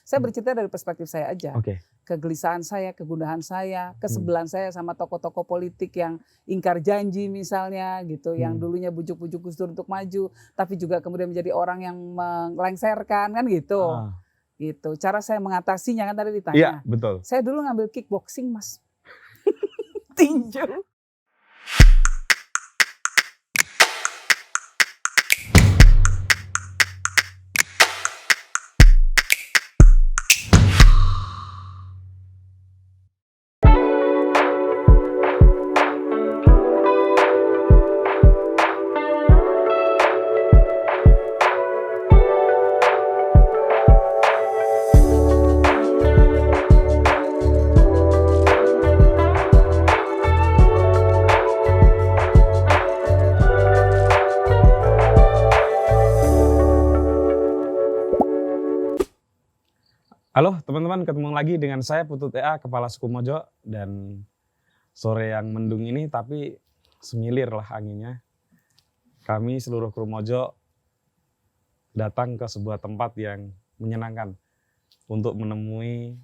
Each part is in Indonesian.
Saya bercerita dari perspektif saya aja. Oke. Kegelisahan saya, kegundahan saya, kesebelan saya sama tokoh-tokoh politik yang ingkar janji misalnya gitu, yang dulunya bujuk-bujuk Gus Dur untuk maju, tapi juga kemudian menjadi orang yang melengsarkan kan gitu. Gitu. Cara saya mengatasinya kan tadi ditanya. Iya, betul. Saya dulu ngambil kickboxing, Mas. Tinju. Halo teman-teman, ketemu lagi dengan saya Putu TA, Kepala Suku Mojo, dan sore yang mendung ini tapi semilir lah anginnya. Kami seluruh kru Mojo datang ke sebuah tempat yang menyenangkan untuk menemui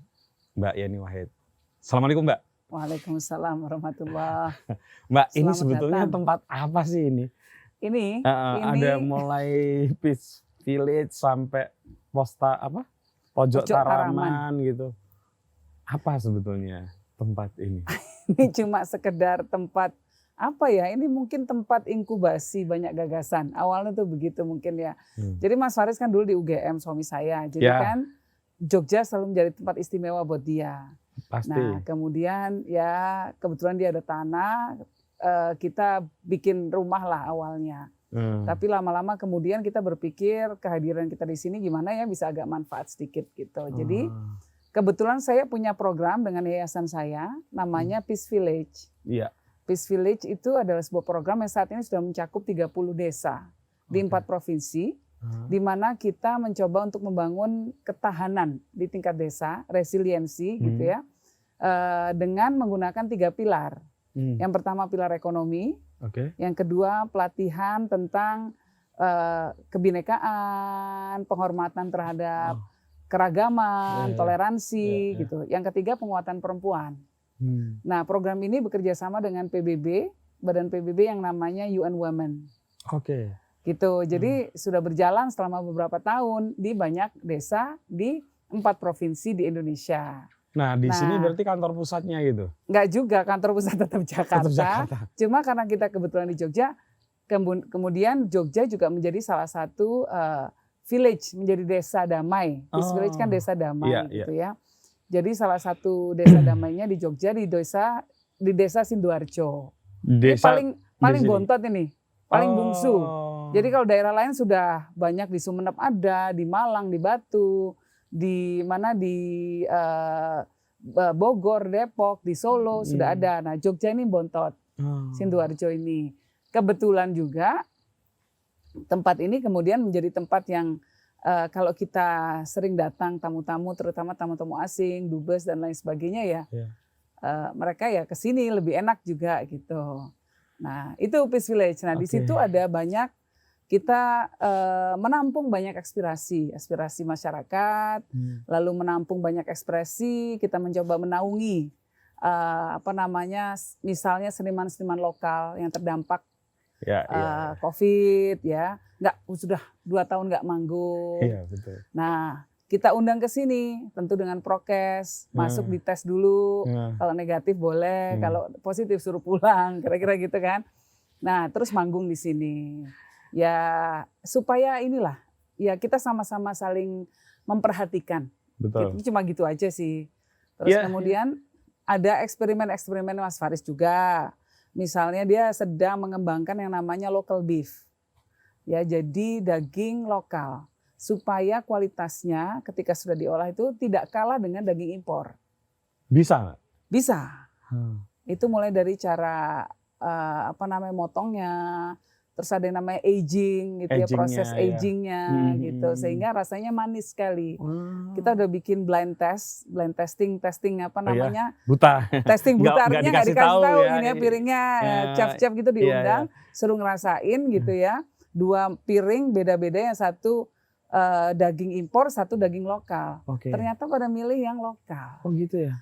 Mbak Yeni Wahid. Assalamualaikum Mbak. Waalaikumsalam warahmatullahi. Mbak, ini Selamat sebetulnya datang. tempat apa sih ini? Ini Ada mulai Peace Village sampai Pojok Taraman gitu. Apa sebetulnya tempat ini? Ini cuma sekedar tempat apa ya? Ini mungkin tempat inkubasi banyak gagasan. Awalnya tuh begitu mungkin ya. Jadi Mas Faris kan dulu di UGM suami saya. Jadi kan Jogja selalu menjadi tempat istimewa buat dia. Pasti. Nah kemudian ya kebetulan dia ada tanah. Kita bikin rumah lah awalnya. Tapi lama-lama kemudian kita berpikir kehadiran kita di sini gimana ya bisa agak manfaat sedikit gitu. Jadi kebetulan saya punya program dengan yayasan saya namanya Peace Village. Iya. Peace Village itu adalah sebuah program yang saat ini sudah mencakup 30 desa di 4 provinsi. Di mana kita mencoba untuk membangun ketahanan di tingkat desa, resiliensi gitu ya. Dengan menggunakan 3 pilar. Yang pertama pilar ekonomi. Yang kedua pelatihan tentang kebinekaan, penghormatan terhadap keragaman, toleransi gitu. Yang ketiga penguatan perempuan. Nah program ini bekerja sama dengan PBB, badan PBB yang namanya UN Women. Gitu. Jadi sudah berjalan selama beberapa tahun di banyak desa di 4 provinsi di Indonesia. Nah di sini berarti kantor pusatnya gitu? Enggak juga, kantor pusat tetap Jakarta. Cuma karena kita kebetulan di Jogja, kemudian Jogja juga menjadi salah satu village, menjadi desa damai. Peace Village kan desa damai gitu ya. Jadi salah satu desa damainya di Jogja di desa Sidoarjo. Ini paling bontot ini, paling bungsu. Jadi kalau daerah lain sudah banyak di Sumeneb ada, di Malang, di Batu, di mana di Bogor, Depok, di Solo sudah ada. Nah Jogja ini bontot, Sidoarjo ini. Kebetulan juga tempat ini kemudian menjadi tempat yang kalau kita sering datang tamu-tamu, terutama tamu-tamu asing, dubes dan lain sebagainya ya, mereka ya kesini lebih enak juga gitu. Nah itu Peace Village. Nah di situ ada banyak. Kita menampung banyak aspirasi masyarakat, lalu menampung banyak ekspresi. Kita mencoba menaungi misalnya seniman-seniman lokal yang terdampak COVID ya, sudah 2 tahun nggak manggung. Betul. Nah kita undang ke sini, tentu dengan prokes, masuk dites dulu, kalau negatif boleh, kalau positif suruh pulang, kira-kira gitu kan. Nah terus manggung di sini. Ya supaya inilah ya kita sama-sama saling memperhatikan. Betul. Itu cuma gitu aja sih. Terus kemudian ada eksperimen-eksperimen Mas Faris juga. Misalnya dia sedang mengembangkan yang namanya local beef. Ya jadi daging lokal supaya kualitasnya ketika sudah diolah itu tidak kalah dengan daging impor. Bisa nggak? Bisa. Itu mulai dari cara motongnya. Terus ada yang namanya aging gitu ya, proses agingnya gitu, sehingga rasanya manis sekali. Kita udah bikin blind testing buta. Testing butarnya nggak dikasih tahu ini ya, piringnya chef gitu diundang, suruh ngerasain gitu ya. 2 piring beda-beda, yang satu daging impor, satu daging lokal. Oke. Ternyata pada milih yang lokal. Oh gitu ya.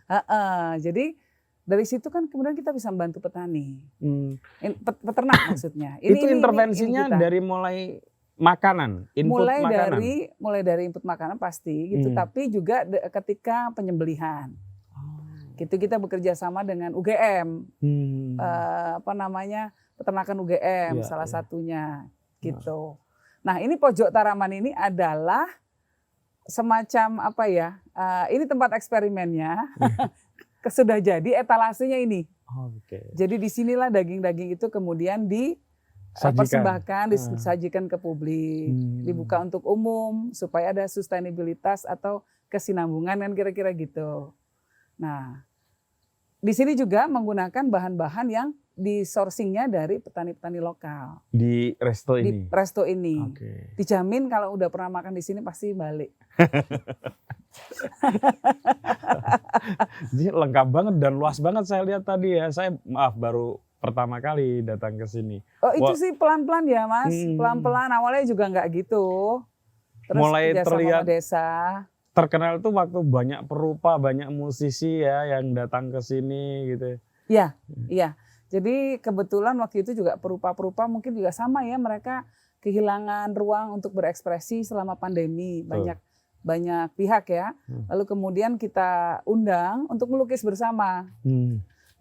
Jadi dari situ kan kemudian kita bisa membantu petani, peternak maksudnya. Itu intervensinya dari mulai makanan, input makanan. Mulai dari input makanan pasti gitu, tapi juga ketika penyembelihan. Gitu kita bekerja sama dengan UGM, peternakan UGM salah satunya gitu. Nah ini pojok Taraman ini adalah semacam ini tempat eksperimennya. Sudah jadi etalasenya ini. Jadi disinilah daging-daging itu kemudian dipersembahkan, disajikan ke publik, dibuka untuk umum supaya ada sustainabilitas atau kesinambungan kan kira-kira gitu. Nah, di sini juga menggunakan bahan-bahan yang di-sourcingnya dari petani-petani lokal. Di resto ini? Di resto ini. Dijamin kalau udah pernah makan di sini pasti balik. Jadi lengkap banget dan luas banget saya lihat tadi ya. Saya baru pertama kali datang ke sini. Oh itu sih pelan-pelan ya Mas, pelan-pelan awalnya juga nggak gitu. Terus mulai terlihat desa. Terkenal tuh waktu banyak perupa, banyak musisi ya yang datang ke sini gitu. Iya. Jadi kebetulan waktu itu juga perupa-perupa mungkin juga sama ya, mereka kehilangan ruang untuk berekspresi selama pandemi. Banyak pihak ya. Lalu kemudian kita undang untuk melukis bersama.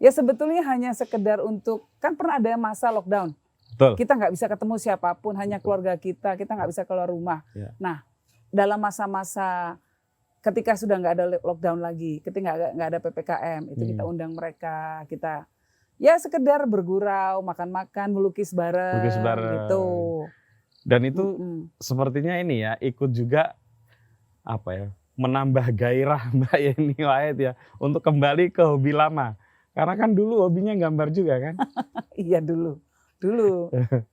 Ya sebetulnya hanya sekedar untuk, kan pernah ada masa lockdown. Betul. Kita nggak bisa ketemu siapapun, hanya keluarga kita nggak bisa keluar rumah. Nah, dalam masa-masa ketika sudah nggak ada lockdown lagi, ketika nggak ada PPKM, itu kita undang mereka, kita ya sekedar bergurau, makan-makan, melukis bareng gitu. Dan itu sepertinya ini ya, ikut juga menambah gairah Mbak Yeni Wahid ya untuk kembali ke hobi lama. Karena kan dulu hobinya gambar juga kan? Iya dulu.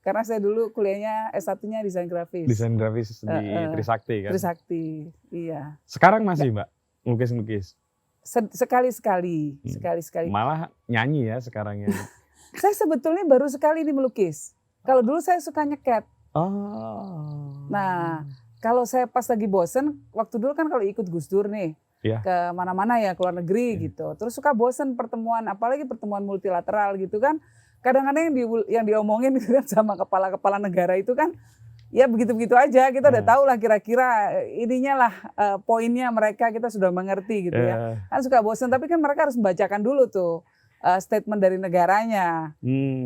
Karena saya dulu kuliahnya S1-nya desain grafis. Desain grafis di Trisakti kan? Trisakti, iya. Sekarang masih Mbak melukis-melukis? Sekali-sekali. Malah nyanyi ya sekarang ya. Saya sebetulnya baru sekali ini melukis. Kalau dulu saya suka nyeket. Nah, kalau saya pas lagi bosen, waktu dulu kan kalau ikut Gus Dur nih, ke mana-mana ya, ke luar negeri gitu. Terus suka bosen pertemuan, apalagi pertemuan multilateral gitu kan. Kadang-kadang yang diomongin gitu kan sama kepala-kepala negara itu kan, ya begitu-begitu aja. Kita udah tahu lah kira-kira ininya lah poinnya mereka, kita sudah mengerti gitu ya. Kan suka bosen, tapi kan mereka harus membacakan dulu tuh statement dari negaranya.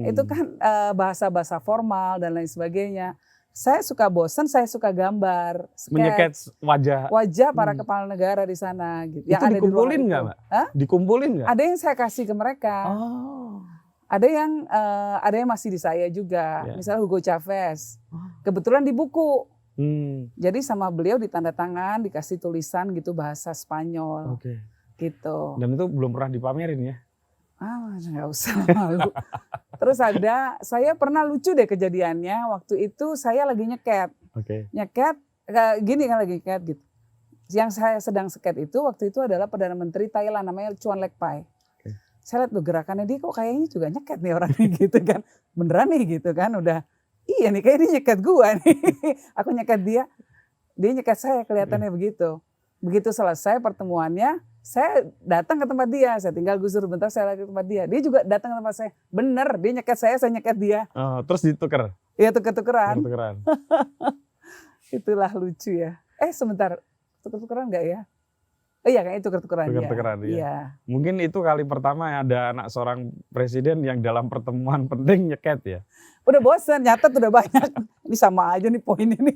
Itu kan bahasa-bahasa formal dan lain sebagainya. Saya suka bosen, saya suka gambar, menyeket wajah para kepala negara di sana gitu. Itu yang dikumpulin nggak Mbak? Dikumpulin nggak? Ada yang saya kasih ke mereka. Ada yang masih di saya juga. Misalnya Hugo Chavez. Kebetulan di buku. Jadi sama beliau ditanda tangan, dikasih tulisan gitu bahasa Spanyol. Gitu. Dan itu belum pernah dipamerin ya? Nggak usah malu. Terus saya pernah lucu deh kejadiannya. Waktu itu saya lagi nyeket. Nyeket, gini kan lagi nyeket gitu. Yang saya sedang seket itu waktu itu adalah Perdana Menteri Thailand namanya Chuan Lek Pai. Saya lihat tuh gerakannya dia kok kayaknya juga nyeket nih orangnya gitu kan. Beneran nih gitu kan, udah iya nih kayaknya dia nyeket gua nih. Aku nyeket dia nyeket saya, kelihatannya begitu. Begitu selesai pertemuannya, saya datang ke tempat dia, saya tinggal gusur bentar, saya lagi ke tempat dia. Dia juga datang ke tempat saya, bener dia nyeket saya nyeket dia. Terus ditukar? Iya tuker-tukeran. Tuker-tukeran. Itulah lucu ya. Sebentar, tuker-tukeran enggak ya? Iya kayaknya tuker-tukeran ya. Tuker-tukeran ya. Mungkin itu kali pertama ada anak seorang presiden yang dalam pertemuan penting nyeket ya. Udah bosen, nyatet udah banyak. Ini sama aja nih poin ini.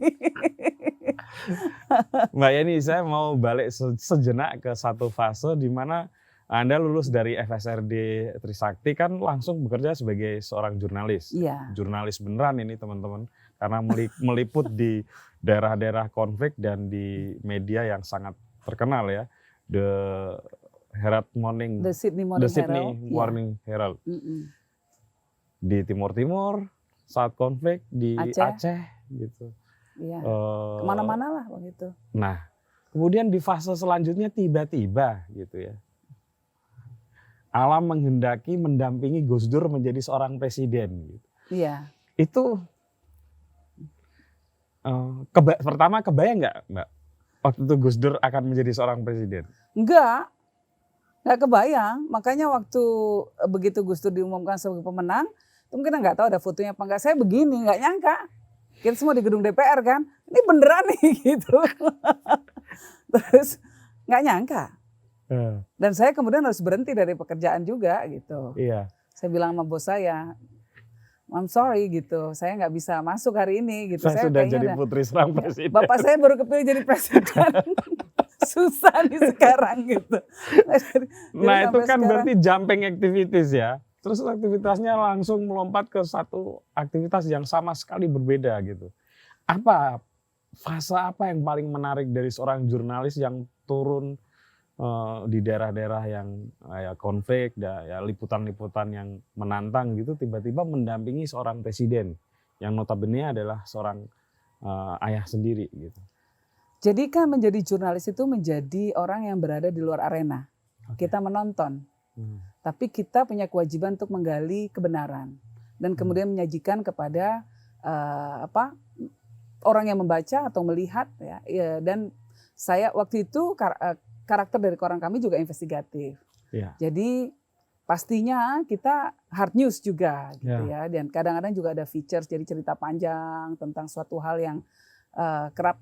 Mbak Yeni, saya mau balik sejenak ke satu fase di mana Anda lulus dari FSRD Trisakti kan langsung bekerja sebagai seorang jurnalis. Jurnalis beneran ini teman-teman. Karena meliput di daerah-daerah konflik dan di media yang sangat terkenal ya. The Sydney Morning Herald. Di Timur-Timur saat konflik, di Aceh gitu. Kemana-mana lah begitu. Nah, kemudian di fase selanjutnya tiba-tiba gitu ya. Alam menghendaki mendampingi Gus Dur menjadi seorang presiden gitu. Iya. Itu Pertama kebayang nggak Mbak waktu itu Gus Dur akan menjadi seorang presiden? Nggak kebayang. Makanya waktu begitu Gus Dur diumumkan sebagai pemenang, itu mungkin nggak tahu ada fotonya apa enggak. Saya begini, nggak nyangka. Kita semua di gedung DPR kan, ini beneran nih gitu. Terus nggak nyangka. Dan saya kemudian harus berhenti dari pekerjaan juga gitu. Iya. Saya bilang sama bos saya, I'm sorry gitu, saya nggak bisa masuk hari ini gitu. Saya sudah jadi putri seorang presiden. Bapak saya baru kepilih jadi presiden. Susah nih sekarang gitu. Nah itu kan berarti jumping activities ya. Terus aktivitasnya langsung melompat ke satu aktivitas yang sama sekali berbeda gitu. Fase apa yang paling menarik dari seorang jurnalis yang turun di daerah-daerah yang konflik, ya liputan-liputan yang menantang gitu, tiba-tiba mendampingi seorang presiden yang notabene adalah seorang ayah sendiri gitu. Jadi kan menjadi jurnalis itu menjadi orang yang berada di luar arena. Kita menonton, tapi kita punya kewajiban untuk menggali kebenaran dan kemudian menyajikan kepada orang yang membaca atau melihat ya. Dan saya waktu itu karakter dari koran kami juga investigatif. Ya. Jadi pastinya kita hard news juga gitu ya. Dan kadang-kadang juga ada features, jadi cerita panjang tentang suatu hal yang kerap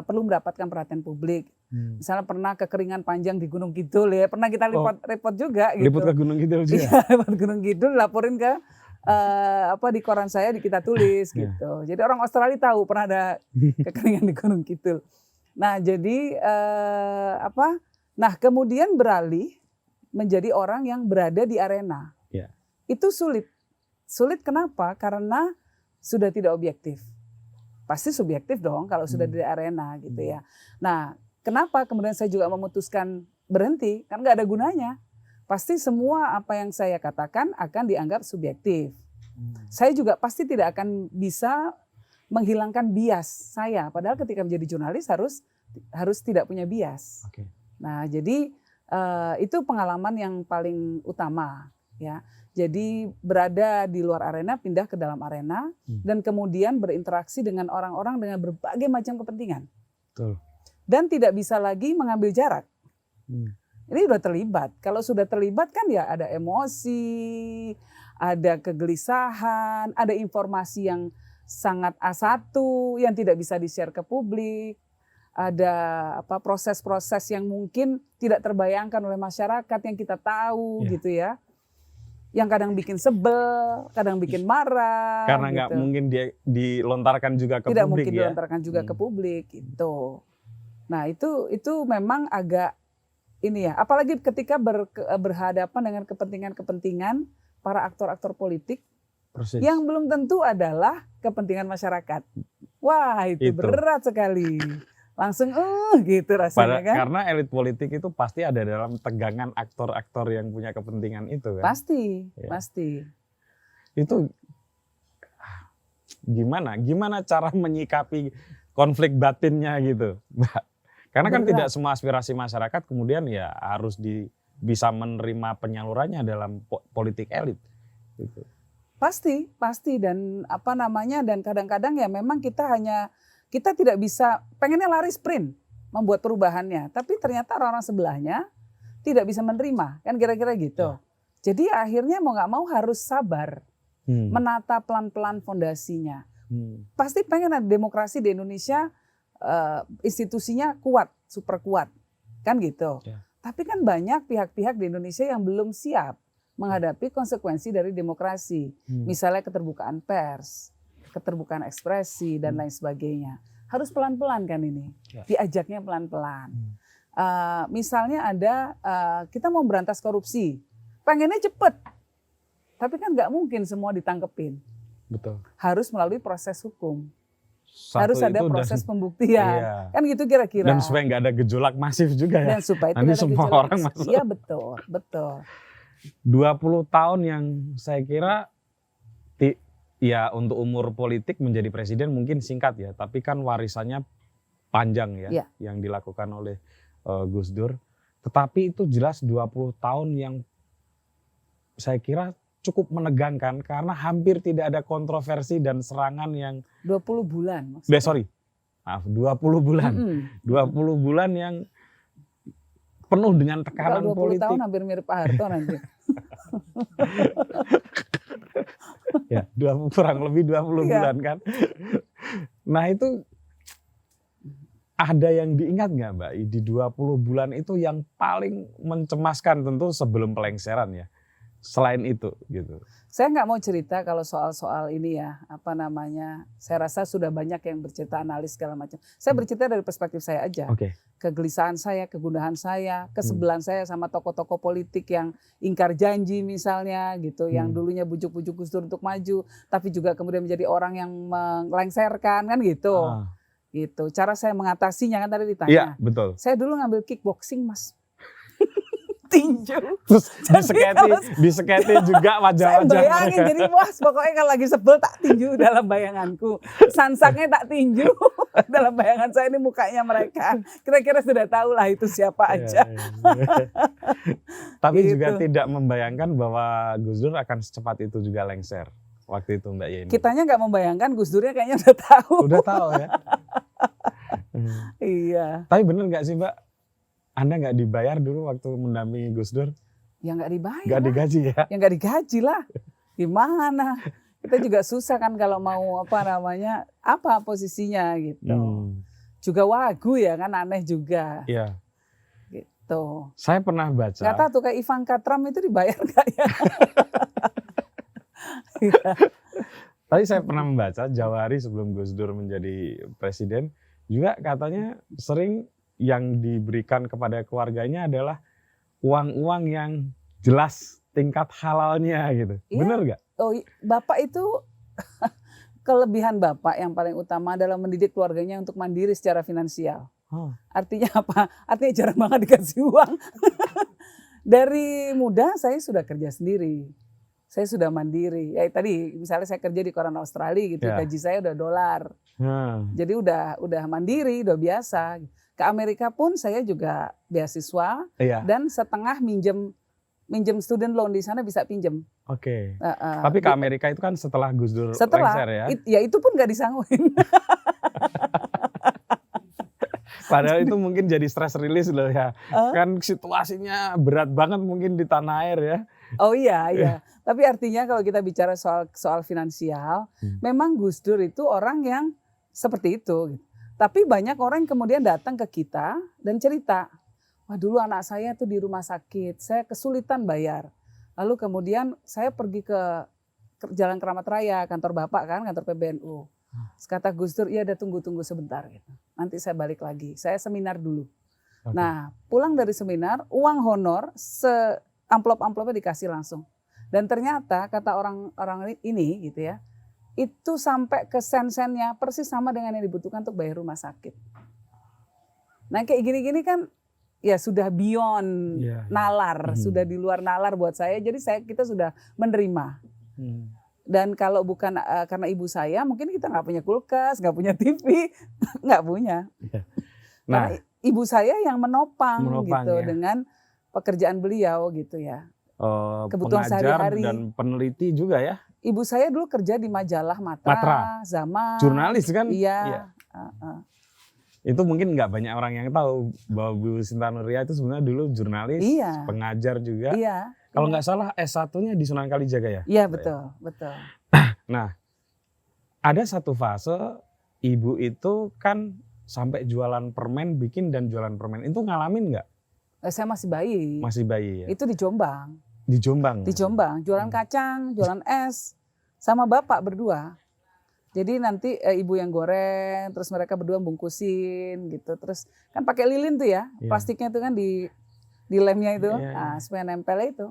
perlu mendapatkan perhatian publik. Misalnya pernah kekeringan panjang di Gunung Kidul ya, pernah kita report juga gitu. Liput ke Gunung Kidul juga. Iya, liput Gunung Kidul, laporin ke di koran saya, kita tulis gitu. Jadi orang Australia tahu pernah ada kekeringan di Gunung Kidul. Nah, jadi kemudian beralih menjadi orang yang berada di arena. Yeah. Itu sulit. Sulit kenapa? Karena sudah tidak objektif. Pasti subjektif dong kalau sudah di arena gitu ya. Nah, kenapa kemudian saya juga memutuskan berhenti? Kan nggak ada gunanya. Pasti semua apa yang saya katakan akan dianggap subjektif. Saya juga pasti tidak akan bisa menghilangkan bias saya. Padahal ketika menjadi jurnalis harus tidak punya bias. Okay. Nah, jadi itu pengalaman yang paling utama ya. Jadi berada di luar arena, pindah ke dalam arena, dan kemudian berinteraksi dengan orang-orang dengan berbagai macam kepentingan. Betul. Dan tidak bisa lagi mengambil jarak. Ini sudah terlibat. Kalau sudah terlibat kan ya ada emosi, ada kegelisahan, ada informasi yang sangat A1 yang tidak bisa di-share ke publik. Ada proses-proses yang mungkin tidak terbayangkan oleh masyarakat yang kita tahu gitu ya. Yang kadang bikin sebel, kadang bikin marah. Karena nggak mungkin dia dilontarkan juga ke publik ya. Tidak mungkin dilontarkan juga ke publik gitu. Nah itu memang agak apalagi ketika berhadapan dengan kepentingan-kepentingan para aktor-aktor politik yang belum tentu adalah kepentingan masyarakat. Wah itu berat sekali. Langsung gitu rasanya kan. Karena elit politik itu pasti ada dalam tegangan aktor-aktor yang punya kepentingan itu kan. Pasti. Itu gimana cara menyikapi konflik batinnya gitu, Mbak? Karena kan tidak semua aspirasi masyarakat kemudian ya harus bisa menerima penyalurannya dalam politik elit gitu. Pasti dan dan kadang-kadang ya memang kita tidak bisa, pengennya lari sprint membuat perubahannya, tapi ternyata orang-orang sebelahnya tidak bisa menerima, kan kira-kira gitu. Jadi akhirnya mau nggak mau harus sabar, menata pelan-pelan fondasinya. Pasti pengen ada demokrasi di Indonesia, institusinya kuat, super kuat, kan gitu. Tapi kan banyak pihak-pihak di Indonesia yang belum siap menghadapi konsekuensi dari demokrasi, misalnya keterbukaan pers, keterbukaan ekspresi dan lain sebagainya. Harus pelan-pelan kan ini, diajaknya pelan-pelan. Misalnya kita mau berantas korupsi, pengennya cepet, tapi kan nggak mungkin semua ditangkepin. Betul. Harus melalui proses hukum. Harus ada proses pembuktian, kan gitu kira-kira. Dan supaya nggak ada gejolak masif juga ya. Dan supaya nanti semua orang masuk. Iya betul. 20 tahun yang saya kira ya untuk umur politik menjadi presiden mungkin singkat ya, tapi kan warisannya panjang ya yang dilakukan oleh Gus Dur. Tetapi itu jelas 20 tahun yang saya kira cukup menegangkan karena hampir tidak ada kontroversi dan serangan yang 20 bulan. Maaf, 20 bulan. 20 bulan yang penuh dengan tekanan Kalau 20 politik. tahun hampir mirip Pak Harto nanti. Ya, kurang lebih 20 bulan kan. Nah itu ada yang diingat nggak Mbak, di 20 bulan itu yang paling mencemaskan tentu sebelum pelengseran ya. Selain itu gitu. Saya nggak mau cerita kalau soal-soal ini ya, saya rasa sudah banyak yang bercerita analis segala macam. Saya bercerita dari perspektif saya aja. Kegelisahan saya, kegundahan saya, kesebelan saya sama tokoh-tokoh politik yang ingkar janji misalnya gitu, yang dulunya bujuk-bujuk Gus Dur untuk maju, tapi juga kemudian menjadi orang yang melengsarkan kan gitu. Gitu. Cara saya mengatasinya kan tadi ditanya. Iya, betul. Saya dulu ngambil kickboxing, Mas. Tinju. Terus diseketi juga wajah-wajah saya bayangin mereka. jadi bos, pokoknya kalau lagi sebel tak tinju dalam bayanganku. Sansaknya tak tinju dalam bayangan saya, ini mukanya mereka. Kira-kira sudah tahu lah itu siapa aja. Tapi gitu. juga tidak membayangkan bahwa Gus Dur akan secepat itu juga lengser. Waktu itu Mbak Yeni. Kitanya nggak membayangkan, Gus Durnya kayaknya udah tahu. Udah tahu ya. Iya. Tapi bener nggak sih Mbak? Anda nggak dibayar dulu waktu mendampingi Gus Dur? Ya nggak dibayar. Nggak digaji ya? Ya nggak digaji lah. Gimana? Kita juga susah kan kalau mau apa posisinya gitu. Juga wagu ya kan, aneh juga. Iya. Gitu. Saya pernah baca. Nggak tahu tuh kayak Ivanka Trump itu dibayar nggak ya? Tapi saya pernah membaca Jawahari sebelum Gus Dur menjadi presiden juga katanya sering yang diberikan kepada keluarganya adalah uang-uang yang jelas tingkat halalnya gitu. Iya. Bener nggak? Oh, Bapak itu kelebihan Bapak yang paling utama adalah mendidik keluarganya untuk mandiri secara finansial. Artinya apa? Artinya jarang banget dikasih uang. Dari muda saya sudah kerja sendiri. Saya sudah mandiri. Ya tadi misalnya saya kerja di koran Australia gitu, gaji saya udah $. Jadi udah mandiri, udah biasa. Ke Amerika pun saya juga beasiswa dan setengah minjem student loan di sana bisa pinjem. Tapi ke Amerika itu kan setelah Gus Dur lengser ya? Ya itu pun gak disangguin. Padahal itu mungkin jadi stress release loh ya. Kan situasinya berat banget mungkin di tanah air ya. Oh iya. Tapi artinya kalau kita bicara soal finansial, memang Gus Dur itu orang yang seperti itu. Tapi banyak orang yang kemudian datang ke kita dan cerita, wah dulu anak saya tuh di rumah sakit, saya kesulitan bayar. Lalu kemudian saya pergi ke Jalan Keramat Raya, kantor Bapak kan, kantor PBNU. Kata Gus Dur, iya udah tunggu sebentar gitu. Nanti saya balik lagi, saya seminar dulu. Nah pulang dari seminar, uang honor amplop-amplopnya dikasih langsung. Dan ternyata kata orang ini gitu ya, itu sampai ke sen-sennya persis sama dengan yang dibutuhkan untuk bayar rumah sakit. Nah kayak gini-gini kan ya sudah beyond nalar, sudah di luar nalar buat saya. Jadi kita sudah menerima. Dan kalau bukan karena ibu saya, mungkin kita nggak punya kulkas, nggak punya TV, nggak punya. Nah, karena ibu saya yang menopang gitu dengan pekerjaan beliau gitu ya. Kebutuhan sehari-hari dan peneliti juga ya. Ibu saya dulu kerja di majalah Matra. Zaman. Jurnalis kan? Iya. Itu mungkin nggak banyak orang yang tahu bahwa Bu Sinta Nuria itu sebenarnya dulu jurnalis, pengajar juga. Kalau nggak salah S1-nya di Sunan Kalijaga ya? Iya betul. Nah, ada satu fase ibu itu kan sampai jualan permen, bikin dan jualan permen. Itu ngalamin nggak? Saya masih bayi. Masih bayi ya? Itu di Jombang. Di Jombang? Di Jombang, jualan kacang, jualan es, sama bapak berdua. Jadi nanti ibu yang goreng, terus mereka berdua bungkusin gitu. Terus kan pakai lilin tuh ya, plastiknya itu kan di lemnya itu, supaya nempel itu.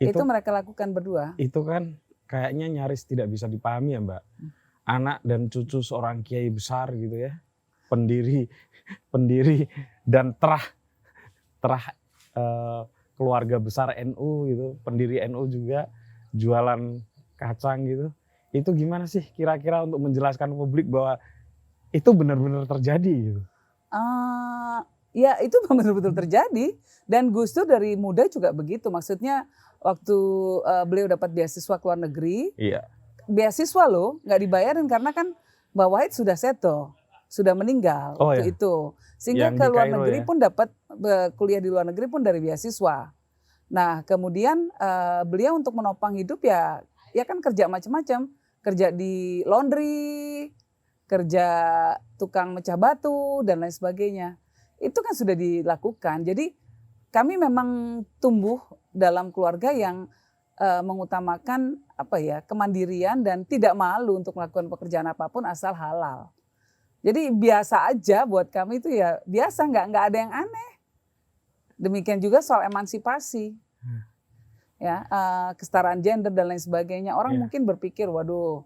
Itu mereka lakukan berdua. Itu kan kayaknya nyaris tidak bisa dipahami ya Mbak. Anak dan cucu seorang kiai besar gitu ya, pendiri dan terah keluarga besar NU gitu, pendiri NU juga, jualan kacang gitu. Itu gimana sih kira-kira untuk menjelaskan publik bahwa itu benar-benar terjadi gitu? Ya itu betul-betul terjadi. Dan Gus Dur dari muda juga begitu. Maksudnya waktu beliau dapat beasiswa ke luar negeri. Iya. Beasiswa loh, nggak dibayarin karena kan Mbak Wahid sudah seto, sudah meninggal waktu itu. Sehingga Yang ke di luar Kairo negeri ya? pun dapat kuliah di luar negeri pun dari beasiswa. Nah kemudian beliau untuk menopang hidup ya kan kerja macam-macam. Kerja di laundry, kerja tukang mecah batu dan lain sebagainya. Itu kan sudah dilakukan. Jadi kami memang tumbuh dalam keluarga yang mengutamakan kemandirian dan tidak malu untuk melakukan pekerjaan apapun asal halal. Jadi biasa aja buat kami itu ya biasa, nggak ada yang aneh. Demikian juga soal emansipasi, ya kesetaraan gender dan lain sebagainya. Orang mungkin berpikir, waduh,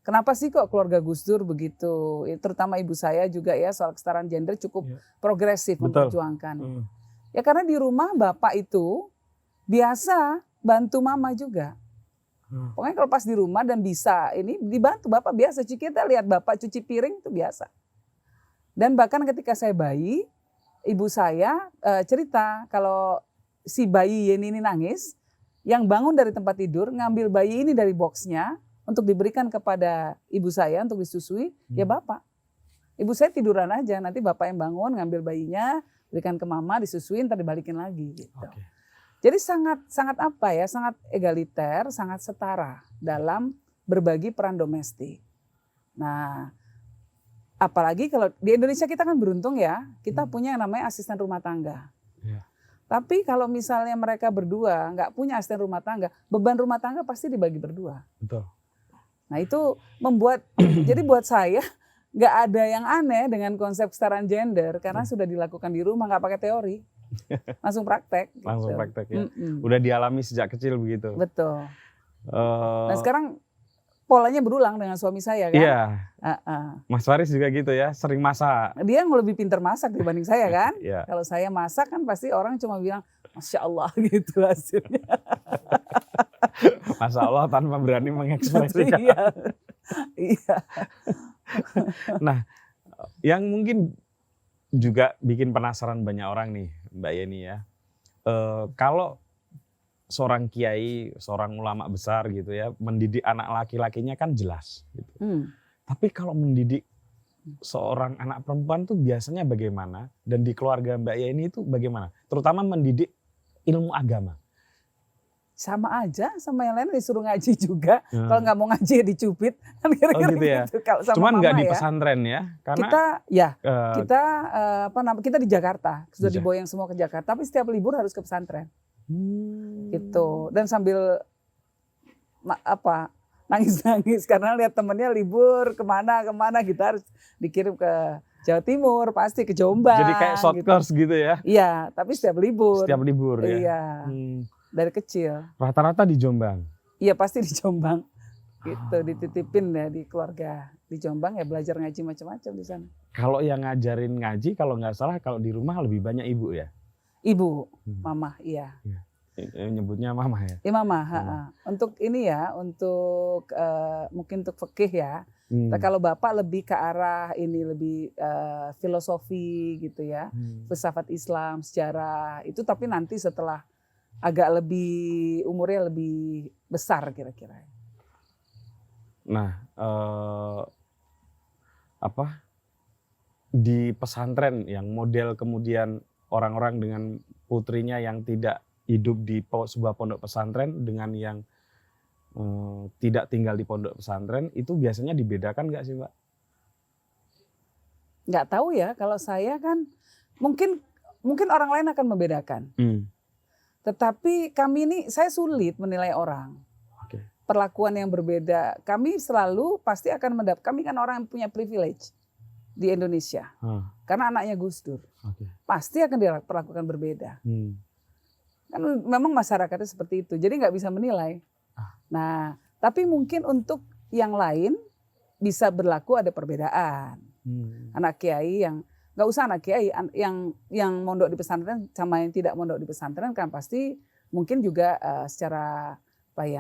kenapa sih kok keluarga Gus Dur begitu? Terutama ibu saya juga ya soal kesetaraan gender cukup progresif memperjuangkan. Ya karena di rumah bapak itu biasa bantu mama juga. Pokoknya kalau pas di rumah dan bisa ini dibantu bapak biasa. Kita lihat bapak cuci piring itu biasa. Dan bahkan ketika saya bayi, ibu saya cerita kalau si bayi Yeni ini nangis, yang bangun dari tempat tidur ngambil bayi ini dari boxnya untuk diberikan kepada ibu saya untuk disusui, ya bapak. Ibu saya tiduran aja, nanti bapak yang bangun ngambil bayinya, berikan ke mama, disusuin, ntar dibalikin lagi gitu. Jadi sangat egaliter, sangat setara dalam berbagi peran domestik. Nah, apalagi kalau di Indonesia kita kan beruntung ya, kita punya yang namanya asisten rumah tangga. Tapi kalau misalnya mereka berdua nggak punya asisten rumah tangga, beban rumah tangga pasti dibagi berdua. Betul. Nah itu membuat, jadi buat saya nggak ada yang aneh dengan konsep kesetaraan gender karena sudah dilakukan di rumah, nggak pakai teori. Langsung praktek. Langsung gitu. praktek ya. Udah dialami sejak kecil begitu. Betul. Nah sekarang polanya berulang dengan suami saya kan. Iya. Mas Faris juga gitu ya, sering masak. Dia yang lebih pintar masak dibanding saya kan. Iya. Kalau saya masak kan pasti orang cuma bilang Masya Allah gitu hasilnya. Masya Allah tanpa berani mengekspresikan. Iya. Nah, yang mungkin juga bikin penasaran banyak orang nih, Mbak Yeni ya. Kalau seorang kiai, seorang ulama besar gitu ya, mendidik anak laki-lakinya kan jelas. Gitu. Tapi kalau mendidik seorang anak perempuan tuh biasanya bagaimana? Dan di keluarga Mbak Yeni itu bagaimana? Terutama mendidik ilmu agama. Sama aja, sama yang lain disuruh ngaji juga. Kalau nggak mau ngaji ya dicubit. Kan kira-kira gitu ya. gitu. Kalau sama cuman nggak di ya. pesantren ya, karena kita di Jakarta, sudah diboyong semua ke Jakarta. Tapi setiap libur harus ke pesantren. Gitu. Dan sambil nangis-nangis karena lihat temennya libur kemana kita harus dikirim ke Jawa Timur, pasti ke Jombang. Jadi kayak short course gitu ya? Iya, tapi setiap libur. Setiap libur ya? Iya. Dari kecil. Rata-rata di Jombang? Iya pasti di Jombang. Gitu, dititipin ya di keluarga di Jombang ya belajar ngaji macam-macam di sana. Kalau yang ngajarin ngaji kalau nggak salah kalau di rumah lebih banyak ibu ya? Ibu, mama, iya. Nyebutnya mama ya? Iya mama, untuk ini ya, untuk mungkin untuk fikih ya. Nah, kalau bapak lebih ke arah ini lebih filosofi gitu ya, filsafat Islam, sejarah itu tapi nanti setelah agak lebih umurnya lebih besar kira-kira. Nah, di pesantren yang model kemudian orang-orang dengan putrinya yang tidak hidup di sebuah pondok pesantren dengan yang tidak tinggal di pondok pesantren itu biasanya dibedakan nggak sih Mbak? Nggak tahu ya, kalau saya kan mungkin orang lain akan membedakan. Tetapi kami ini, saya sulit menilai orang. Perlakuan yang berbeda. Kami selalu pasti akan kami kan orang yang punya privilege di Indonesia. Karena anaknya Gus Dur. Pasti akan diperlakukan berbeda. Kan memang masyarakatnya seperti itu. Jadi nggak bisa menilai. Nah, tapi mungkin untuk yang lain bisa berlaku ada perbedaan. Anak kiai yang nggak usah anak kiai yang mondok di pesantren sama yang tidak mondok di pesantren kan pasti mungkin juga secara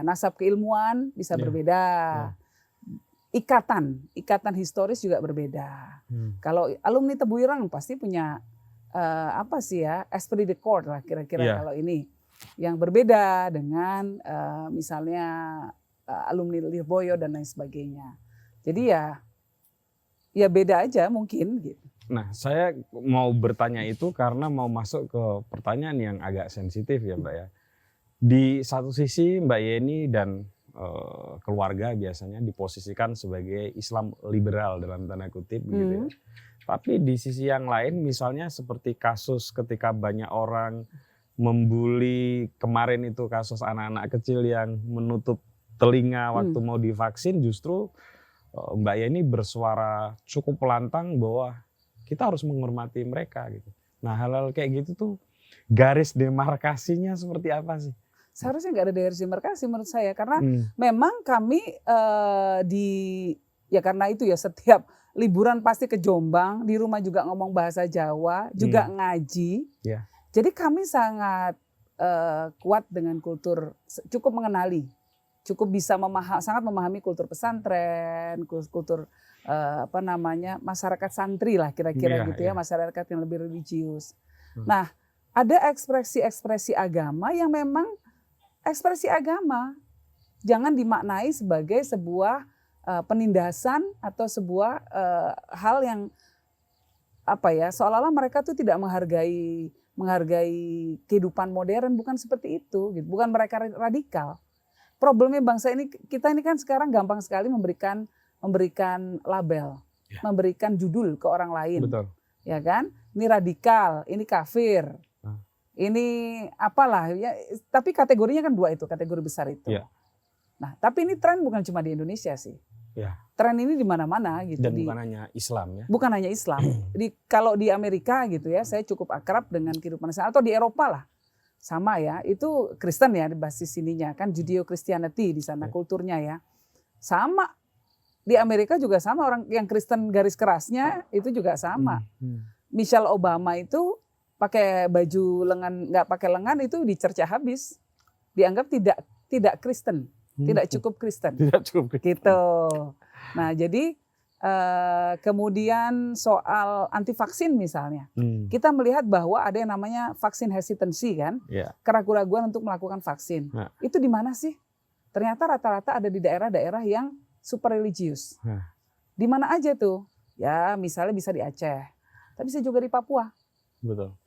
nasab keilmuan bisa berbeda. ikatan historis juga berbeda. Kalau alumni Tebu Ireng pasti punya esprit de corps lah kira-kira kalau ini. Yang berbeda dengan misalnya alumni Lirboyo dan lain sebagainya. Jadi ya beda aja mungkin gitu. Nah, saya mau bertanya itu karena mau masuk ke pertanyaan yang agak sensitif ya Mbak ya. Di satu sisi Mbak Yeni dan keluarga biasanya diposisikan sebagai Islam liberal dalam tanda kutip gitu ya. Tapi di sisi yang lain misalnya seperti kasus ketika banyak orang membuli kemarin itu kasus anak-anak kecil yang menutup telinga waktu mau divaksin, justru Mbak Yeni bersuara cukup lantang bahwa kita harus menghormati mereka gitu. Nah, hal-hal kayak gitu tuh garis demarkasinya seperti apa sih? Seharusnya nggak ada garis demarkasi menurut saya karena memang kami karena itu ya setiap liburan pasti ke Jombang, di rumah juga ngomong bahasa Jawa, juga ngaji. Yeah. Jadi kami sangat kuat dengan kultur, cukup mengenali, cukup bisa sangat memahami kultur pesantren, kultur masyarakat santri lah kira-kira gitu ya, masyarakat yang lebih religius. Nah, ada ekspresi-ekspresi agama yang memang ekspresi agama, jangan dimaknai sebagai sebuah penindasan atau sebuah hal yang seolah-olah mereka tuh tidak menghargai kehidupan modern, bukan seperti itu gitu. Bukan mereka radikal. Problemnya bangsa ini, kita ini kan sekarang gampang sekali memberikan label, memberikan judul ke orang lain. Betul. Ya kan? Ini radikal, ini kafir. Ini apalah ya, tapi kategorinya kan dua itu, kategori besar itu. Ya. Nah, tapi ini tren bukan cuma di Indonesia sih. Ya. Tren ini di mana-mana gitu. Dan bukan hanya Islam ya. Bukan hanya Islam. Kalau di Amerika gitu ya, saya cukup akrab dengan kehidupan sana, atau di Eropa lah. Sama ya, itu Kristen ya basis ininya kan, Judeo-Christianity di sana kulturnya ya. Sama. Di Amerika juga sama, orang yang Kristen garis kerasnya itu juga sama. Michelle Obama itu pakai baju lengan, nggak pakai lengan itu dicerca habis, dianggap tidak Kristen, tidak cukup Kristen. Tidak cukup Kristen. Gitu. Nah jadi kemudian soal anti vaksin misalnya, kita melihat bahwa ada yang namanya vaksin hesitancy kan, keraguan-keraguan untuk melakukan vaksin. Itu di mana sih? Ternyata rata-rata ada di daerah-daerah yang super religius. Di mana aja tuh? Ya misalnya bisa di Aceh, tapi bisa juga di Papua. Betul.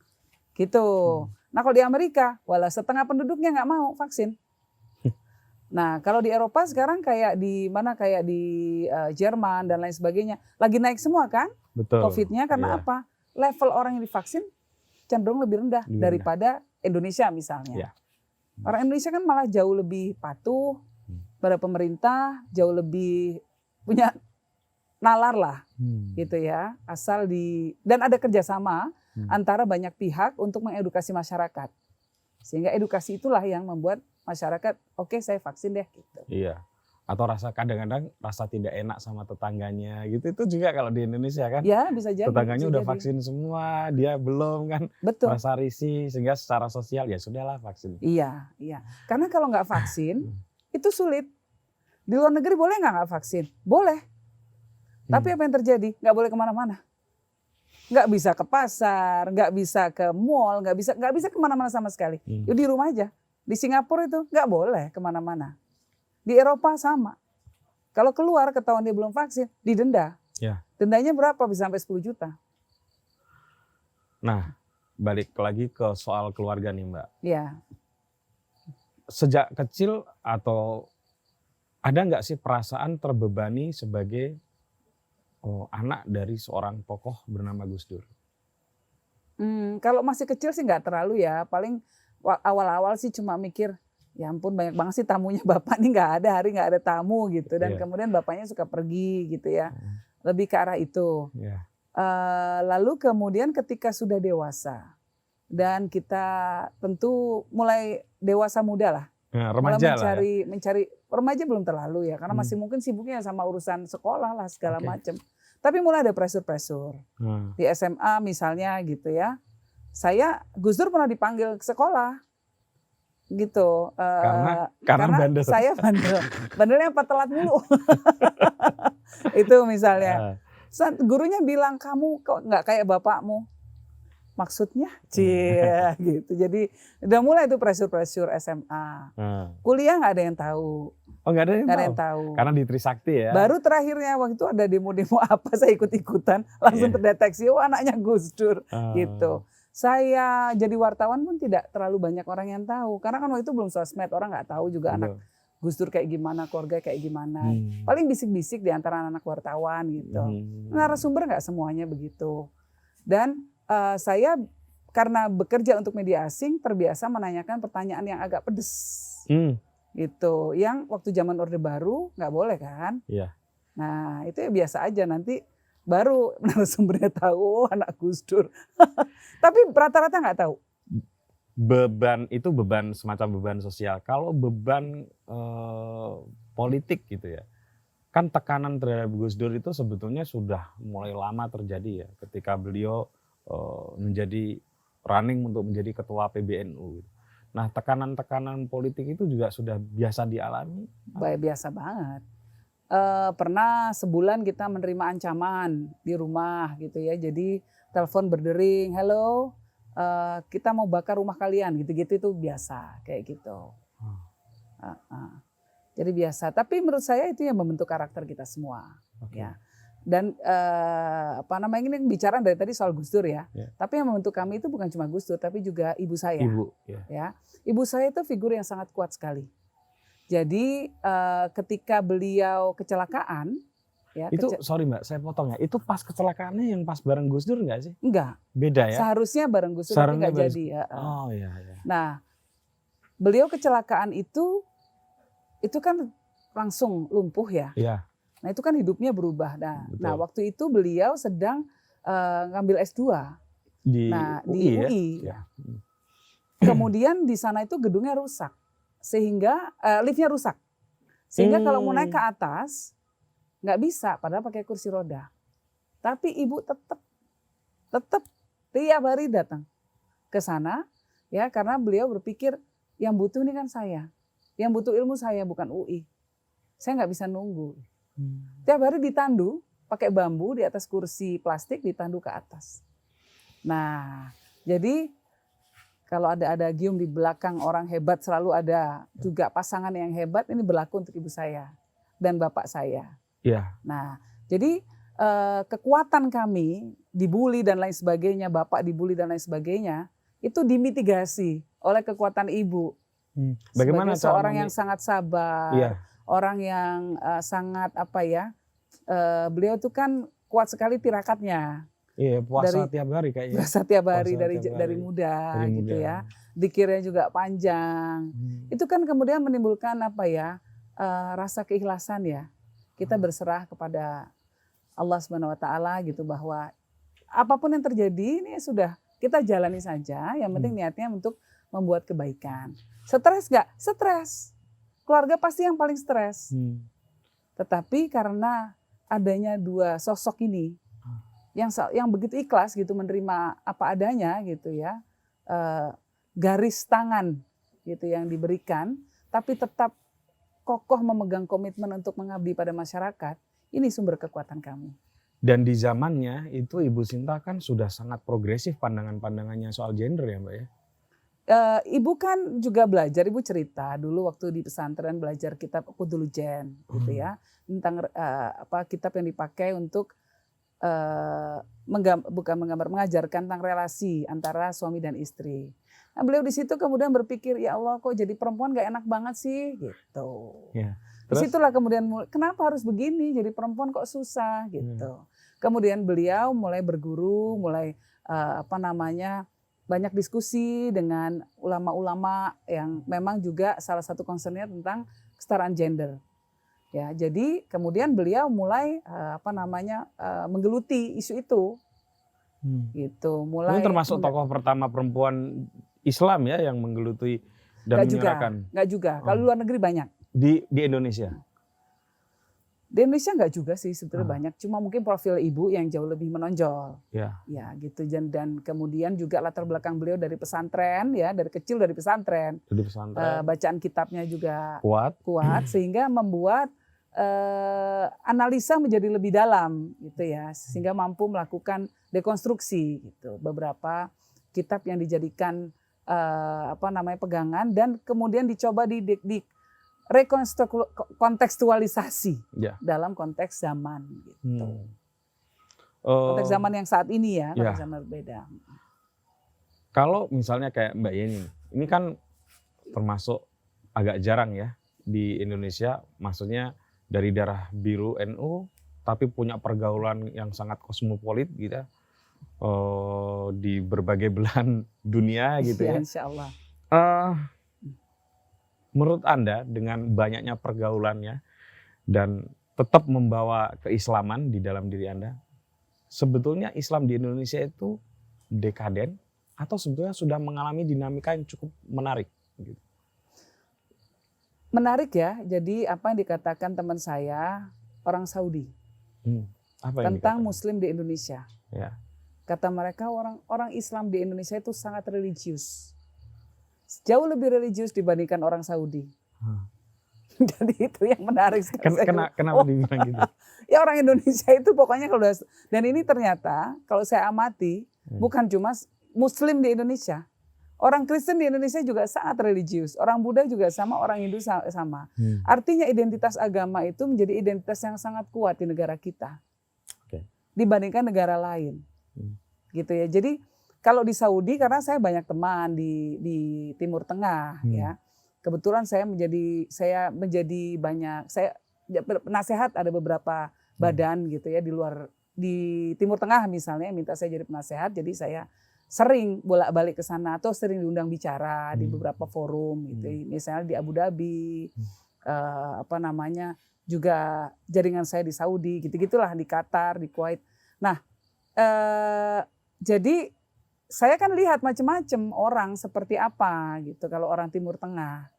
Gitu. Nah kalau di Amerika, walah setengah penduduknya nggak mau vaksin. Nah kalau di Eropa sekarang kayak di Jerman dan lain sebagainya, lagi naik semua kan? Betul. COVID-nya karena apa? Level orang yang divaksin cenderung lebih rendah daripada Indonesia misalnya. Orang Indonesia kan malah jauh lebih patuh pada pemerintah, jauh lebih punya nalar lah, gitu ya. Dan ada kerjasama antara banyak pihak untuk mengedukasi masyarakat, sehingga edukasi itulah yang membuat masyarakat oke, saya vaksin deh. Gitu. Iya. Atau kadang-kadang rasa tidak enak sama tetangganya gitu, itu juga kalau di Indonesia kan. Ya bisa jadi. Tetangganya udah vaksin semua, dia belum kan. Betul. Rasa risih, sehingga secara sosial ya sudahlah vaksin. Iya. Karena kalau nggak vaksin itu sulit. Di luar negeri boleh nggak vaksin? Boleh. Tapi apa yang terjadi? Nggak boleh kemana-mana. Nggak bisa ke pasar, nggak bisa ke mall, nggak bisa kemana-mana sama sekali. Di rumah aja. Di Singapura itu nggak boleh kemana-mana. Di Eropa sama. Kalau keluar ketahuan dia belum vaksin, didenda. Dendanya berapa? Bisa sampai 10 juta. Nah, balik lagi ke soal keluarga nih Mbak. Ya. Sejak kecil atau ada nggak sih perasaan terbebani sebagai anak dari seorang tokoh bernama Gus Dur? Kalau masih kecil sih nggak terlalu ya. Paling awal-awal sih cuma mikir, ya ampun banyak banget sih tamunya bapak nih, nggak ada tamu gitu. Dan kemudian bapaknya suka pergi gitu ya. Lebih ke arah itu. Lalu kemudian ketika sudah dewasa dan kita tentu mulai dewasa muda lah. Remaja mencari remaja belum terlalu ya, karena masih mungkin sibuknya sama urusan sekolah lah segala macam. Tapi mulai ada pressure di SMA misalnya gitu ya. Gus Dur pernah dipanggil ke sekolah gitu. Karena bandel. Saya bandel. Bandelnya apa telat mulu. Itu misalnya. Saat gurunya bilang, kamu kok nggak kayak bapakmu. Maksudnya? Gitu. Jadi udah mulai itu pressure SMA. Kuliah nggak ada yang tahu. Oh, nggak ada yang tahu. Karena di Trisakti ya. Baru terakhirnya waktu itu ada demo-demo apa, saya ikut-ikutan. Langsung terdeteksi, oh anaknya Gus Dur. Gitu. Saya jadi wartawan pun tidak terlalu banyak orang yang tahu. Karena kan waktu itu belum sosmed, orang nggak tahu juga anak Gus Dur kayak gimana, keluarga kayak gimana. Paling bisik-bisik di antara anak wartawan gitu. Narasumber nggak semuanya begitu. Dan saya karena bekerja untuk media asing terbiasa menanyakan pertanyaan yang agak pedes. Gitu. Yang waktu zaman Orde Baru nggak boleh kan. Iya. Nah itu ya biasa aja, nanti baru narasumbernya tahu anak Gus Dur. Tapi rata-rata nggak tahu. Beban itu semacam beban sosial. Kalau beban politik gitu ya, kan tekanan terhadap Gus Dur itu sebetulnya sudah mulai lama terjadi ya, ketika beliau menjadi running untuk menjadi ketua PBNU. Nah, tekanan-tekanan politik itu juga sudah biasa dialami. Biasa banget. Pernah sebulan kita menerima ancaman di rumah gitu ya. Jadi telepon berdering, halo, kita mau bakar rumah kalian, gitu-gitu itu biasa kayak gitu. Jadi biasa. Tapi menurut saya itu yang membentuk karakter kita semua. Ya. Dan ini bicara dari tadi soal Gus Dur ya. Tapi yang membentuk kami itu bukan cuma Gus Dur, tapi juga ibu saya. Ibu saya itu figur yang sangat kuat sekali. Jadi ketika beliau kecelakaan, ya, itu sorry Mbak, saya potong ya. Itu pas kecelakaannya yang pas bareng Gus Dur nggak sih? Enggak. Beda ya? Seharusnya bareng Gus Dur tapi nggak jadi. Oh iya. Nah, beliau kecelakaan itu kan langsung lumpuh ya. Iya. Nah itu kan hidupnya berubah. Nah waktu itu beliau sedang ngambil S2 di UI. Ya? Kemudian di sana itu gedungnya rusak, sehingga liftnya rusak, sehingga kalau mau naik ke atas nggak bisa, padahal pakai kursi roda. Tapi ibu tetap tiap hari datang ke sana, ya karena beliau berpikir yang butuh ini kan saya, yang butuh ilmu saya bukan UI, saya nggak bisa nunggu. Tiap hari ditandu pakai bambu di atas kursi plastik, ditandu ke atas. Nah, jadi kalau ada adagium di belakang orang hebat selalu ada juga pasangan yang hebat, ini berlaku untuk ibu saya dan bapak saya. Iya. Nah, jadi kekuatan kami dibully dan lain sebagainya, bapak dibully dan lain sebagainya, itu dimitigasi oleh kekuatan ibu. Bagaimana sebagai seorang yang sangat sabar. Iya. Orang yang sangat beliau tuh kan kuat sekali tirakatnya. Iya, puasa tiap hari kayaknya. Puasa tiap hari dari muda gitu ya. Dikirnya juga panjang. Itu kan kemudian menimbulkan rasa keikhlasan ya. Kita berserah kepada Allah SWT gitu, bahwa apapun yang terjadi ini sudah kita jalani saja. Yang penting niatnya untuk membuat kebaikan. Stres nggak? Stres. Keluarga pasti yang paling stres. Tetapi karena adanya dua sosok ini yang begitu ikhlas gitu menerima apa adanya gitu ya, garis tangan gitu yang diberikan, tapi tetap kokoh memegang komitmen untuk mengabdi pada masyarakat, ini sumber kekuatan kami. Dan di zamannya itu Ibu Sinta kan sudah sangat progresif pandangannya soal gender ya Mbak ya? Ibu kan juga belajar, ibu cerita dulu waktu di pesantren belajar kitab Qudulujen gitu ya, tentang kitab yang dipakai untuk mengajarkan tentang relasi antara suami dan istri. Nah, beliau di situ kemudian berpikir, ya Allah kok jadi perempuan gak enak banget sih gitu. Ya, disitulah kemudian kenapa harus begini, jadi perempuan kok susah gitu. Kemudian beliau mulai berguru, mulai banyak diskusi dengan ulama-ulama yang memang juga salah satu concernnya tentang kesetaraan gender. Ya, jadi kemudian beliau mulai menggeluti isu itu. Gitu. Ini termasuk tokoh pertama perempuan Islam ya yang menggeluti dan menyuarakan. Enggak juga. Kalau luar negeri banyak. Di Indonesia. Di Indonesia enggak juga sih sebetulnya banyak, cuma mungkin profil ibu yang jauh lebih menonjol. Ya. Ya gitu, dan kemudian juga latar belakang beliau dari pesantren ya, dari kecil dari pesantren. Dari pesantren. Bacaan kitabnya juga Kuat sehingga membuat analisa menjadi lebih dalam gitu ya, sehingga mampu melakukan dekonstruksi gitu. Beberapa kitab yang dijadikan pegangan dan kemudian dicoba di kontekstualisasi dalam konteks zaman gitu. Konteks zaman yang saat ini ya, konteks zaman berbeda. Kalau misalnya kayak Mbak Yeni, ini kan termasuk agak jarang ya di Indonesia, maksudnya dari darah biru NU tapi punya pergaulan yang sangat kosmopolit gitu ya. Di berbagai belahan dunia gitu ya. Insya Allah. Menurut Anda dengan banyaknya pergaulannya dan tetap membawa keislaman di dalam diri Anda, sebetulnya Islam di Indonesia itu dekaden atau sebetulnya sudah mengalami dinamika yang cukup menarik? Gitu. Menarik ya, jadi apa yang dikatakan teman saya orang Saudi tentang Muslim di Indonesia. Ya. Kata mereka orang Islam di Indonesia itu sangat religius. Jauh lebih religius dibandingkan orang Saudi. Jadi itu yang menarik. Kenapa dibilang gitu? Ya orang Indonesia itu pokoknya kalau dan ini ternyata kalau saya amati bukan cuma Muslim di Indonesia. Orang Kristen di Indonesia juga sangat religius. Orang Buddha juga sama, orang Hindu sama. Artinya identitas agama itu menjadi identitas yang sangat kuat di negara kita. Dibandingkan negara lain. Gitu ya. Jadi kalau di Saudi, karena saya banyak teman di Timur Tengah ya. Kebetulan saya menjadi banyak, saya penasehat ada beberapa badan gitu ya di Timur Tengah misalnya minta saya jadi penasehat, jadi saya sering bolak-balik ke sana atau sering diundang bicara di beberapa forum gitu. Misalnya di Abu Dhabi, juga jaringan saya di Saudi, gitu-gitulah, di Qatar, di Kuwait. Nah, jadi saya kan lihat macam-macam orang seperti apa gitu kalau orang Timur Tengah.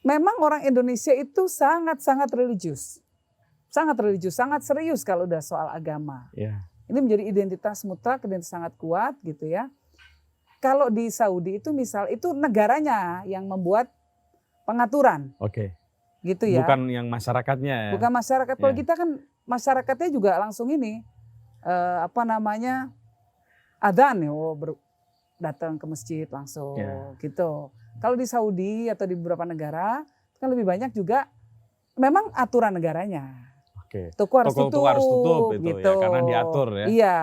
Memang orang Indonesia itu sangat-sangat religius. Sangat religius, sangat serius kalau udah soal agama. Ini menjadi identitas mutlak, identitas sangat kuat gitu ya. Kalau di Saudi itu misal itu negaranya yang membuat pengaturan. Gitu ya. Bukan yang masyarakatnya ya. Bukan masyarakat. Kalau kita kan masyarakatnya juga langsung ini adzan ya, datang ke masjid langsung gitu. Kalau di Saudi atau di beberapa negara kan lebih banyak juga memang aturan negaranya. Toko harus tutup gitu. Ya, karena diatur ya. Iya.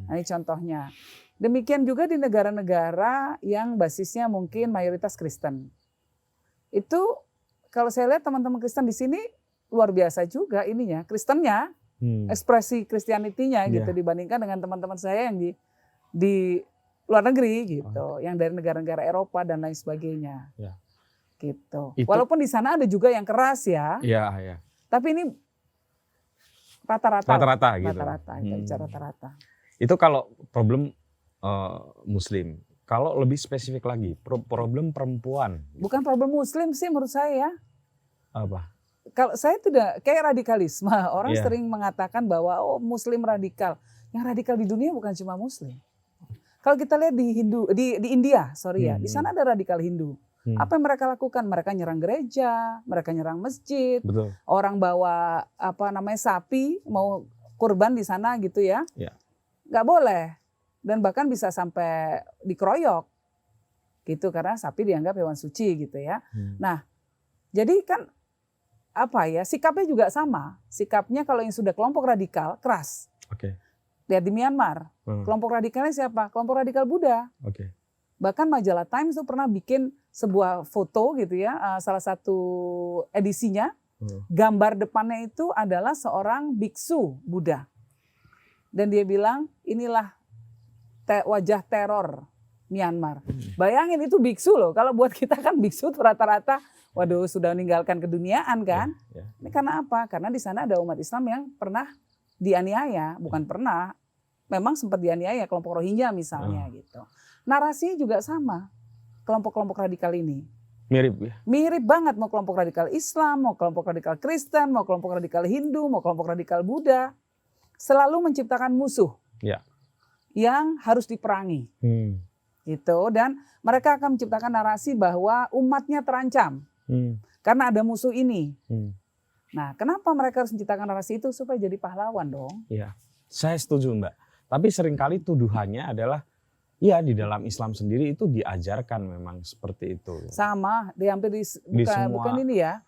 Nah, ini contohnya. Demikian juga di negara-negara yang basisnya mungkin mayoritas Kristen. Itu kalau saya lihat teman-teman Kristen di sini luar biasa juga ininya, Kristennya, ekspresi Kristianitinya gitu dibandingkan dengan teman-teman saya yang di luar negeri gitu, yang dari negara-negara Eropa dan lain sebagainya. Gitu. Walaupun di sana ada juga yang keras ya. Tapi ini rata-rata gitu. Rata-rata. Itu kalau problem Muslim. Kalau lebih spesifik lagi, problem perempuan. Bukan problem Muslim sih menurut saya. Apa? Kalau saya tidak kayak radikalisme. Orang sering mengatakan bahwa Muslim radikal. Yang radikal di dunia bukan cuma Muslim. Kalau kita lihat di India, di sana ada radikal Hindu. Apa yang mereka lakukan? Mereka nyerang gereja, mereka nyerang masjid. Betul. Orang bawa sapi mau kurban di sana gitu ya. Nggak boleh. Dan bahkan bisa sampai dikeroyok gitu karena sapi dianggap hewan suci gitu ya. Nah, jadi kan sikapnya juga sama. Sikapnya kalau yang sudah kelompok radikal keras. Lihat di Myanmar, kelompok radikalnya siapa? Kelompok radikal Buddha. Bahkan majalah Times itu pernah bikin sebuah foto gitu ya, salah satu edisinya, gambar depannya itu adalah seorang biksu Buddha. Dan dia bilang, inilah wajah teror Myanmar. Bayangin itu biksu loh. Kalau buat kita kan biksu rata-rata, waduh sudah meninggalkan keduniaan kan. Ini karena apa? Karena di sana ada umat Islam yang pernah dianiaya, bukan pernah, memang sempat dianiaya kelompok Rohingya misalnya gitu. Narasinya juga sama, kelompok-kelompok radikal ini. Mirip ya. Mirip banget, mau kelompok radikal Islam, mau kelompok radikal Kristen, mau kelompok radikal Hindu, mau kelompok radikal Buddha. Selalu menciptakan musuh Ya. yang harus diperangi. Gitu. Dan mereka akan menciptakan narasi bahwa umatnya terancam karena ada musuh ini. Nah, kenapa mereka harus menciptakan narasi itu? Supaya jadi pahlawan dong. Iya, saya setuju Mbak. Tapi seringkali tuduhannya adalah ya di dalam Islam sendiri itu diajarkan memang seperti itu. Sama, hampir semua. bukan ini ya.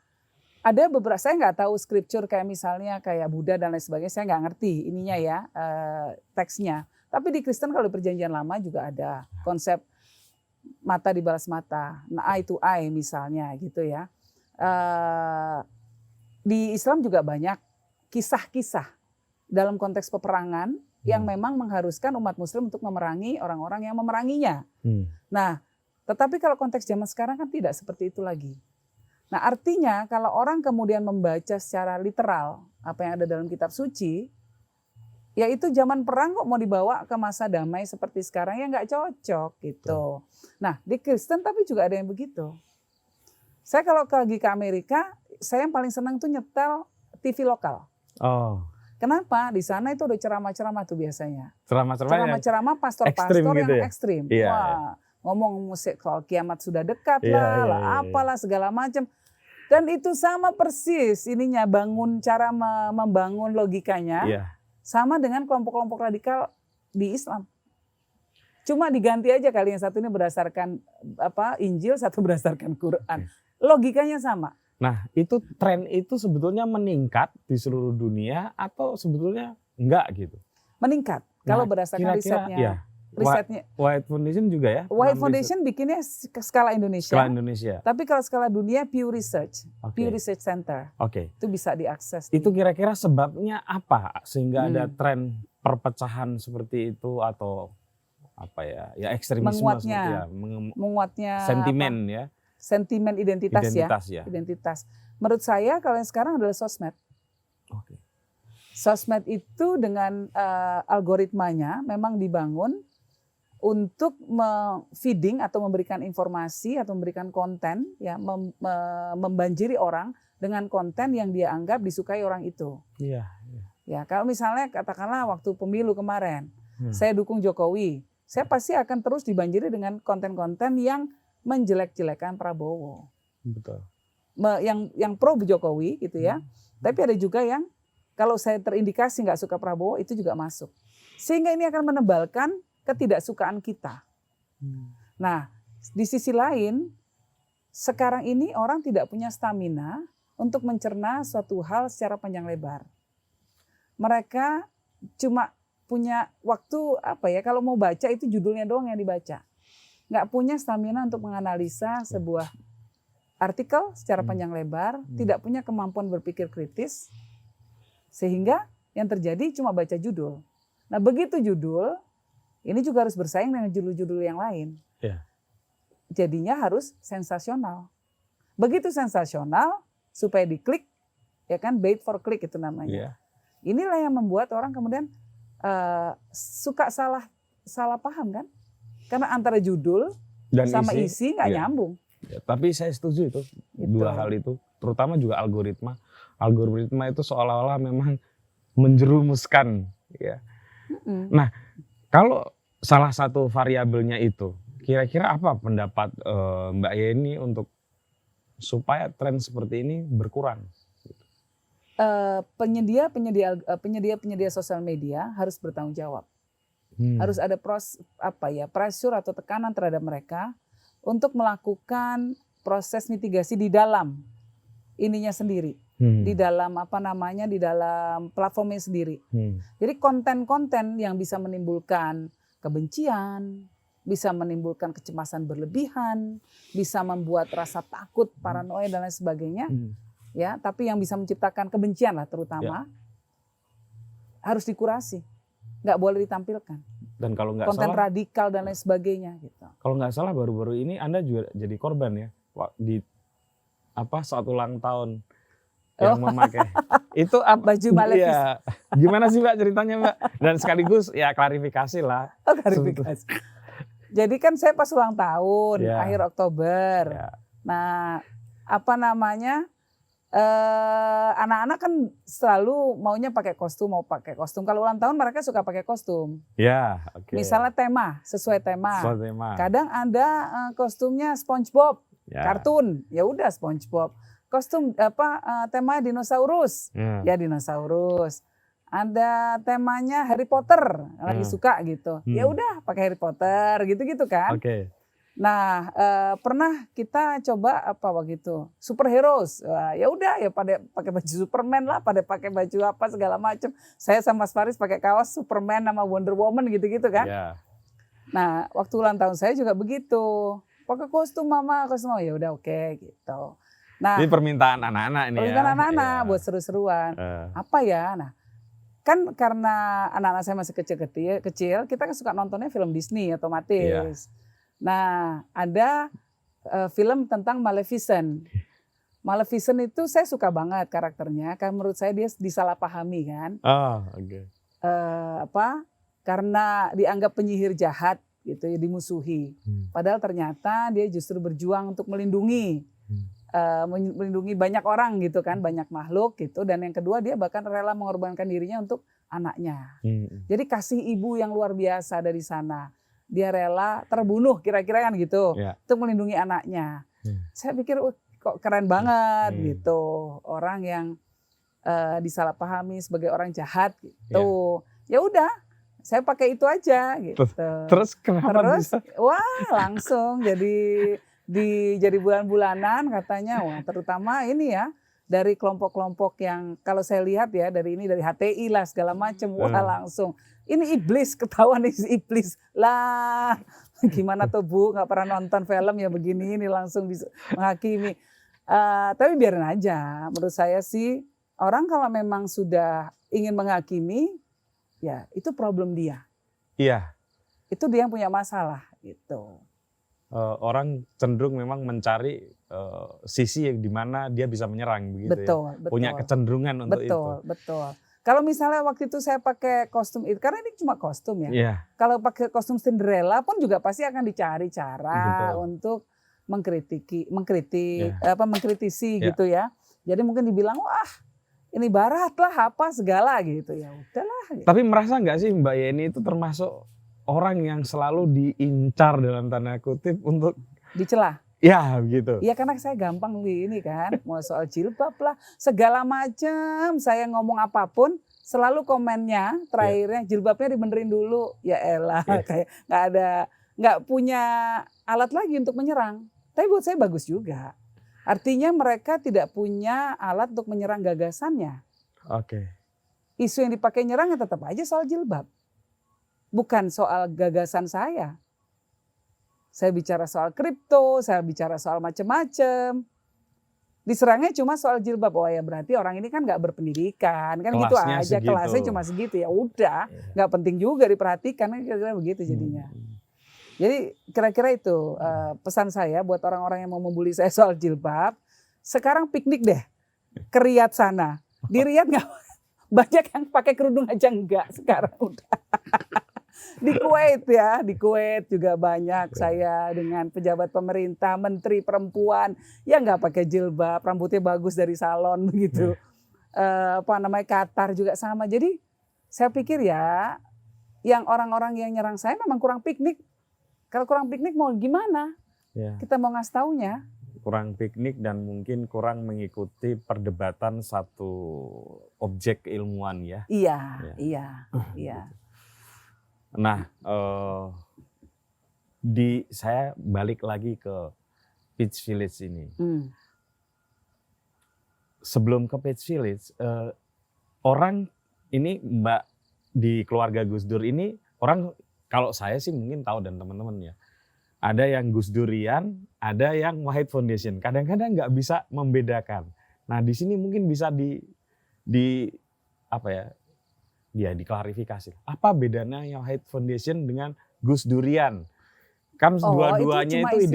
Ada beberapa, saya nggak tahu scripture kayak misalnya kayak Buddha dan lain sebagainya, saya nggak ngerti ininya ya, teksnya. Tapi di Kristen kalau di Perjanjian Lama juga ada konsep mata dibalas mata, eye to eye misalnya gitu ya. Di Islam juga banyak kisah-kisah dalam konteks peperangan yang memang mengharuskan umat muslim untuk memerangi orang-orang yang memeranginya. Nah, tetapi kalau konteks zaman sekarang kan tidak seperti itu lagi. Nah, artinya kalau orang kemudian membaca secara literal apa yang ada dalam kitab suci, ya itu zaman perang kok mau dibawa ke masa damai seperti sekarang, ya nggak cocok gitu. Nah, di Kristen tapi juga ada yang begitu. Saya kalau lagi ke Amerika, saya yang paling senang tuh nyetel TV lokal. Oh. Kenapa? Di sana itu ada ceramah-ceramah tuh biasanya. Ceramah-ceramah pastor-pastor yang gitu ya? ekstrim. Iya, Wah, iya. ngomong musik soal kiamat sudah dekat Iya. apalah segala macam. Dan itu sama persis ininya cara membangun logikanya. Iya. Sama dengan kelompok-kelompok radikal di Islam. Cuma diganti aja kali, yang satu ini berdasarkan Injil, satu berdasarkan Quran. Logikanya sama. Nah, itu tren itu sebetulnya meningkat di seluruh dunia atau sebetulnya enggak gitu? Meningkat. Kalau berdasarkan risetnya. Ya. Risetnya. White Foundation juga ya? White Foundation bikinnya skala Indonesia. Skala Indonesia. Tapi kalau skala dunia Pew Research. Okay. Pew Research Center. Oke. Itu bisa diakses. Itu kira-kira sebabnya apa sehingga ada tren perpecahan seperti itu atau apa ya? Ya ekstremisme menguatnya sentimen ya. Sentimen identitas ya. Identitas. Menurut saya kalau yang sekarang adalah sosmed. Oke. Sosmed itu dengan algoritmanya memang dibangun untuk feeding atau memberikan informasi atau memberikan konten, ya, membanjiri orang dengan konten yang dia anggap disukai orang itu. Iya. Ya, kalau misalnya katakanlah waktu pemilu kemarin, saya dukung Jokowi, saya pasti akan terus dibanjiri dengan konten-konten yang menjelek-jelekan Prabowo. Betul. Yang pro Jokowi gitu ya. Tapi ada juga yang kalau saya terindikasi nggak suka Prabowo, itu juga masuk. Sehingga ini akan menebalkan ketidaksukaan kita. Nah, di sisi lain, sekarang ini orang tidak punya stamina untuk mencerna suatu hal secara panjang lebar. Mereka cuma punya waktu kalau mau baca itu judulnya doang yang dibaca. Nggak punya stamina untuk menganalisa sebuah artikel secara panjang lebar, tidak punya kemampuan berpikir kritis, sehingga yang terjadi cuma baca judul. Nah, begitu judul, ini juga harus bersaing dengan judul-judul yang lain. Ya. Jadinya harus sensasional. Begitu sensasional, supaya diklik, ya kan, bait for click itu namanya. Ya. Inilah yang membuat orang kemudian suka salah paham kan? Karena antara judul dan sama isi nggak nyambung. Ya, tapi saya setuju itu dua hal itu, terutama juga algoritma. Algoritma itu seolah-olah memang menjerumuskan. Ya. Nah, kalau salah satu variabelnya itu, kira-kira apa pendapat Mbak Yeni untuk supaya tren seperti ini berkurang? Penyedia sosial media harus bertanggung jawab. Harus ada pressure atau tekanan terhadap mereka untuk melakukan proses mitigasi di dalam ininya sendiri, di dalam di dalam platformnya sendiri. Jadi konten-konten yang bisa menimbulkan kebencian, bisa menimbulkan kecemasan berlebihan, bisa membuat rasa takut, paranoia dan lain sebagainya, ya. Tapi yang bisa menciptakan kebencian lah terutama, harus dikurasi. Nggak boleh ditampilkan. Dan kalau nggak konten salah, radikal dan lain sebagainya gitu. Kalau nggak salah baru-baru ini Anda juga jadi korban ya, di saat ulang tahun yang memakai itu baju malekis. Ya, gimana sih Mbak ceritanya Mbak? Dan sekaligus ya klarifikasi lah. Klarifikasi. Jadi kan saya pas ulang tahun akhir Oktober. Nah, apa namanya? Anak-anak kan selalu maunya pakai kostum, mau pakai kostum. Kalau ulang tahun mereka suka pakai kostum. Ya, oke. Misalnya tema, sesuai tema. Sesuai tema. Kadang ada kostumnya SpongeBob, Ya. kartun, ya udah SpongeBob. Kostum tema dinosaurus, ya dinosaurus. Ada temanya Harry Potter, lagi suka gitu. Ya udah pakai Harry Potter, gitu-gitu kan. Oke. Nah, pernah kita coba apa begitu? Superheroes. Ya udah ya pada pakai baju Superman lah, pada pakai baju apa segala macam. Saya sama Mas Faris pakai kaos Superman sama Wonder Woman gitu-gitu kan. Ya. Nah, waktu ulang tahun saya juga begitu. Pakai kostum mama, kostum mama. Ya udah oke gitu. Nah, ini permintaan anak-anak ini permintaan ya. anak-anak buat seru-seruan. Apa ya? Nah, kan karena anak-anak saya masih kecil, kita kan suka nontonnya film Disney otomatis. Nah, ada film tentang Maleficent. Maleficent itu saya suka banget karakternya, karena menurut saya dia disalahpahami kan. Oke. Karena dianggap penyihir jahat gitu ya, dimusuhi. Padahal ternyata dia justru berjuang untuk melindungi banyak orang gitu kan, banyak makhluk gitu. Dan yang kedua dia bahkan rela mengorbankan dirinya untuk anaknya. Jadi kasih ibu yang luar biasa dari sana. Dia rela terbunuh kira-kira kan gitu untuk melindungi anaknya. Saya pikir kok keren banget gitu, orang yang disalahpahami sebagai orang jahat gitu. Ya udah, saya pakai itu aja gitu. Terus kenapa bisa? Wah langsung jadi bulan-bulanan katanya. Wah terutama ini ya dari kelompok-kelompok yang kalau saya lihat ya dari HTI lah segala macam. Wah langsung. Ini iblis, ketahuan iblis lah. Gimana tuh Bu, nggak pernah nonton film ya begini, ini langsung bisa menghakimi. Tapi biarin aja, menurut saya sih orang kalau memang sudah ingin menghakimi, ya itu problem dia. Iya. Itu dia yang punya masalah gitu. Orang cenderung memang mencari sisi yang dimana dia bisa menyerang begitu betul. Punya kecenderungan untuk itu. Betul. Kalau misalnya waktu itu saya pakai kostum itu, karena ini cuma kostum ya. Kalau pakai kostum Cinderella pun juga pasti akan dicari cara untuk mengkritisi gitu ya. Jadi mungkin dibilang wah ini barat lah apa segala gitu ya udahlah. Gitu. Tapi merasa nggak sih Mbak Yeni itu termasuk orang yang selalu diincar dalam tanda kutip untuk dicela? Ya begitu. Iya karena saya gampang ini kan, mau soal jilbab lah, segala macam saya ngomong apapun, selalu komennya terakhirnya jilbabnya dibenerin dulu, ya elah kayak nggak punya alat lagi untuk menyerang. Tapi buat saya bagus juga, artinya mereka tidak punya alat untuk menyerang gagasannya. Oke. Isu yang dipakai nyerangnya tetap aja soal jilbab, bukan soal gagasan saya. Saya bicara soal kripto, saya bicara soal macam-macam. Diserangnya cuma soal jilbab. Oh ya berarti orang ini kan nggak berpendidikan, kan gitu aja. Segitu. Kelasnya cuma segitu ya udah, nggak penting juga diperhatikan, kan kira-kira begitu jadinya. Jadi kira-kira itu pesan saya buat orang-orang yang mau membuli saya soal jilbab. Sekarang piknik deh ke Riyadh sana. Di Riyadh nggak banyak yang pakai kerudung aja enggak sekarang udah. Di Kuwait juga banyak saya dengan pejabat pemerintah, menteri perempuan yang nggak pakai jilbab, rambutnya bagus dari salon begitu. Qatar juga sama. Jadi saya pikir ya, yang orang-orang yang nyerang saya memang kurang piknik. Kalau kurang piknik mau gimana? Kita mau ngasih taunya. Kurang piknik dan mungkin kurang mengikuti perdebatan satu objek keilmuan ya. Iya. Nah, saya balik lagi ke Peach Village ini. Sebelum ke Peach Village, orang ini Mbak di keluarga Gus Dur ini, orang kalau saya sih mungkin tahu dan teman-teman ya, ada yang Gus Durian, ada yang Wahid Foundation. Kadang-kadang nggak bisa membedakan. Nah di sini mungkin bisa diklarifikasi. Apa bedanya yang Wahid Foundation dengan Gus Durian? Kan dua-duanya itu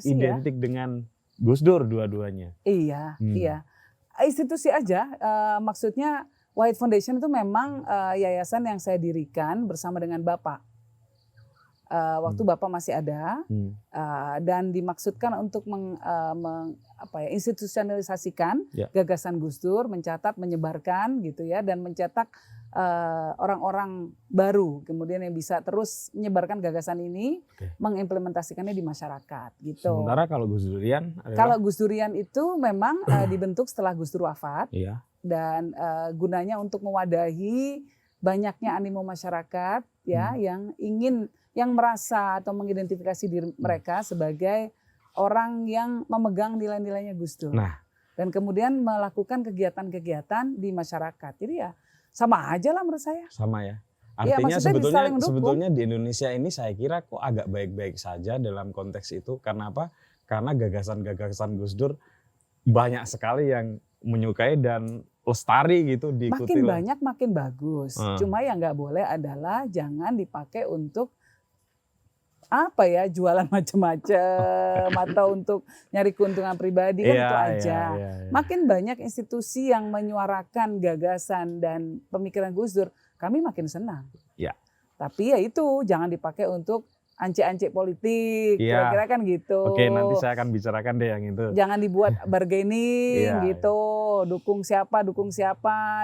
identik dengan Gus Dur dua-duanya. Iya. Institusi aja. Maksudnya Wahid Foundation itu memang yayasan yang saya dirikan bersama dengan Bapak. waktu Bapak masih ada, dan dimaksudkan untuk institusionalisasikan gagasan Gus Dur, mencatat, menyebarkan gitu ya, dan mencetak orang-orang baru kemudian yang bisa terus menyebarkan gagasan ini, mengimplementasikannya di masyarakat gitu. Sementara kalau Gus Durian adalah... Kalau Gus Durian itu memang dibentuk setelah Gus Dur wafat, dan gunanya untuk mewadahi banyaknya animo masyarakat ya, yang merasa atau mengidentifikasi diri mereka sebagai orang yang memegang nilai-nilainya Gus Dur. Dan kemudian melakukan kegiatan-kegiatan di masyarakat. Jadi ya sama aja lah menurut saya. Sama ya. Artinya sebetulnya di Indonesia ini saya kira kok agak baik-baik saja dalam konteks itu. Karena apa? Karena gagasan-gagasan Gus Dur banyak sekali yang menyukai dan lestari gitu, diikuti. Makin banyak makin bagus. Cuma yang nggak boleh adalah jangan dipakai untuk jualan macam-macam atau untuk nyari keuntungan pribadi kan itu aja. Makin banyak institusi yang menyuarakan gagasan dan pemikiran Gus Dur, kami makin senang. Tapi ya itu jangan dipakai untuk ancik-ancik politik, kira-kira kan gitu. Oke, nanti saya akan bicarakan deh yang itu. Jangan dibuat bargaining gitu, dukung siapa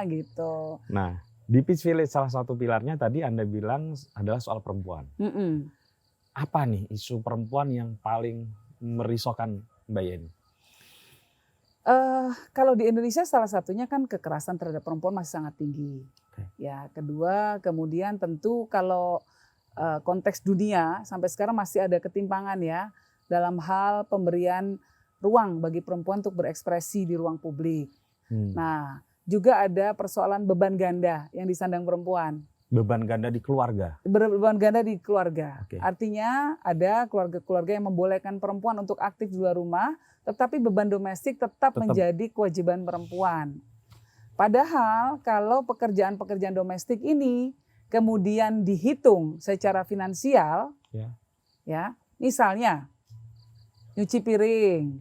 gitu. Nah, di Peace Village salah satu pilarnya tadi Anda bilang adalah soal perempuan. Apa nih isu perempuan yang paling merisaukan Mbak Yeni? Kalau di Indonesia salah satunya kan kekerasan terhadap perempuan masih sangat tinggi. Ya, kedua kemudian tentu kalau konteks dunia sampai sekarang masih ada ketimpangan ya dalam hal pemberian ruang bagi perempuan untuk berekspresi di ruang publik. Nah, juga ada persoalan beban ganda yang disandang perempuan. Beban ganda di keluarga. Beban ganda di keluarga. Artinya ada keluarga-keluarga yang membolehkan perempuan untuk aktif di luar rumah, tetapi beban domestik tetap menjadi kewajiban perempuan. Padahal kalau pekerjaan-pekerjaan domestik ini kemudian dihitung secara finansial, ya, misalnya nyuci piring,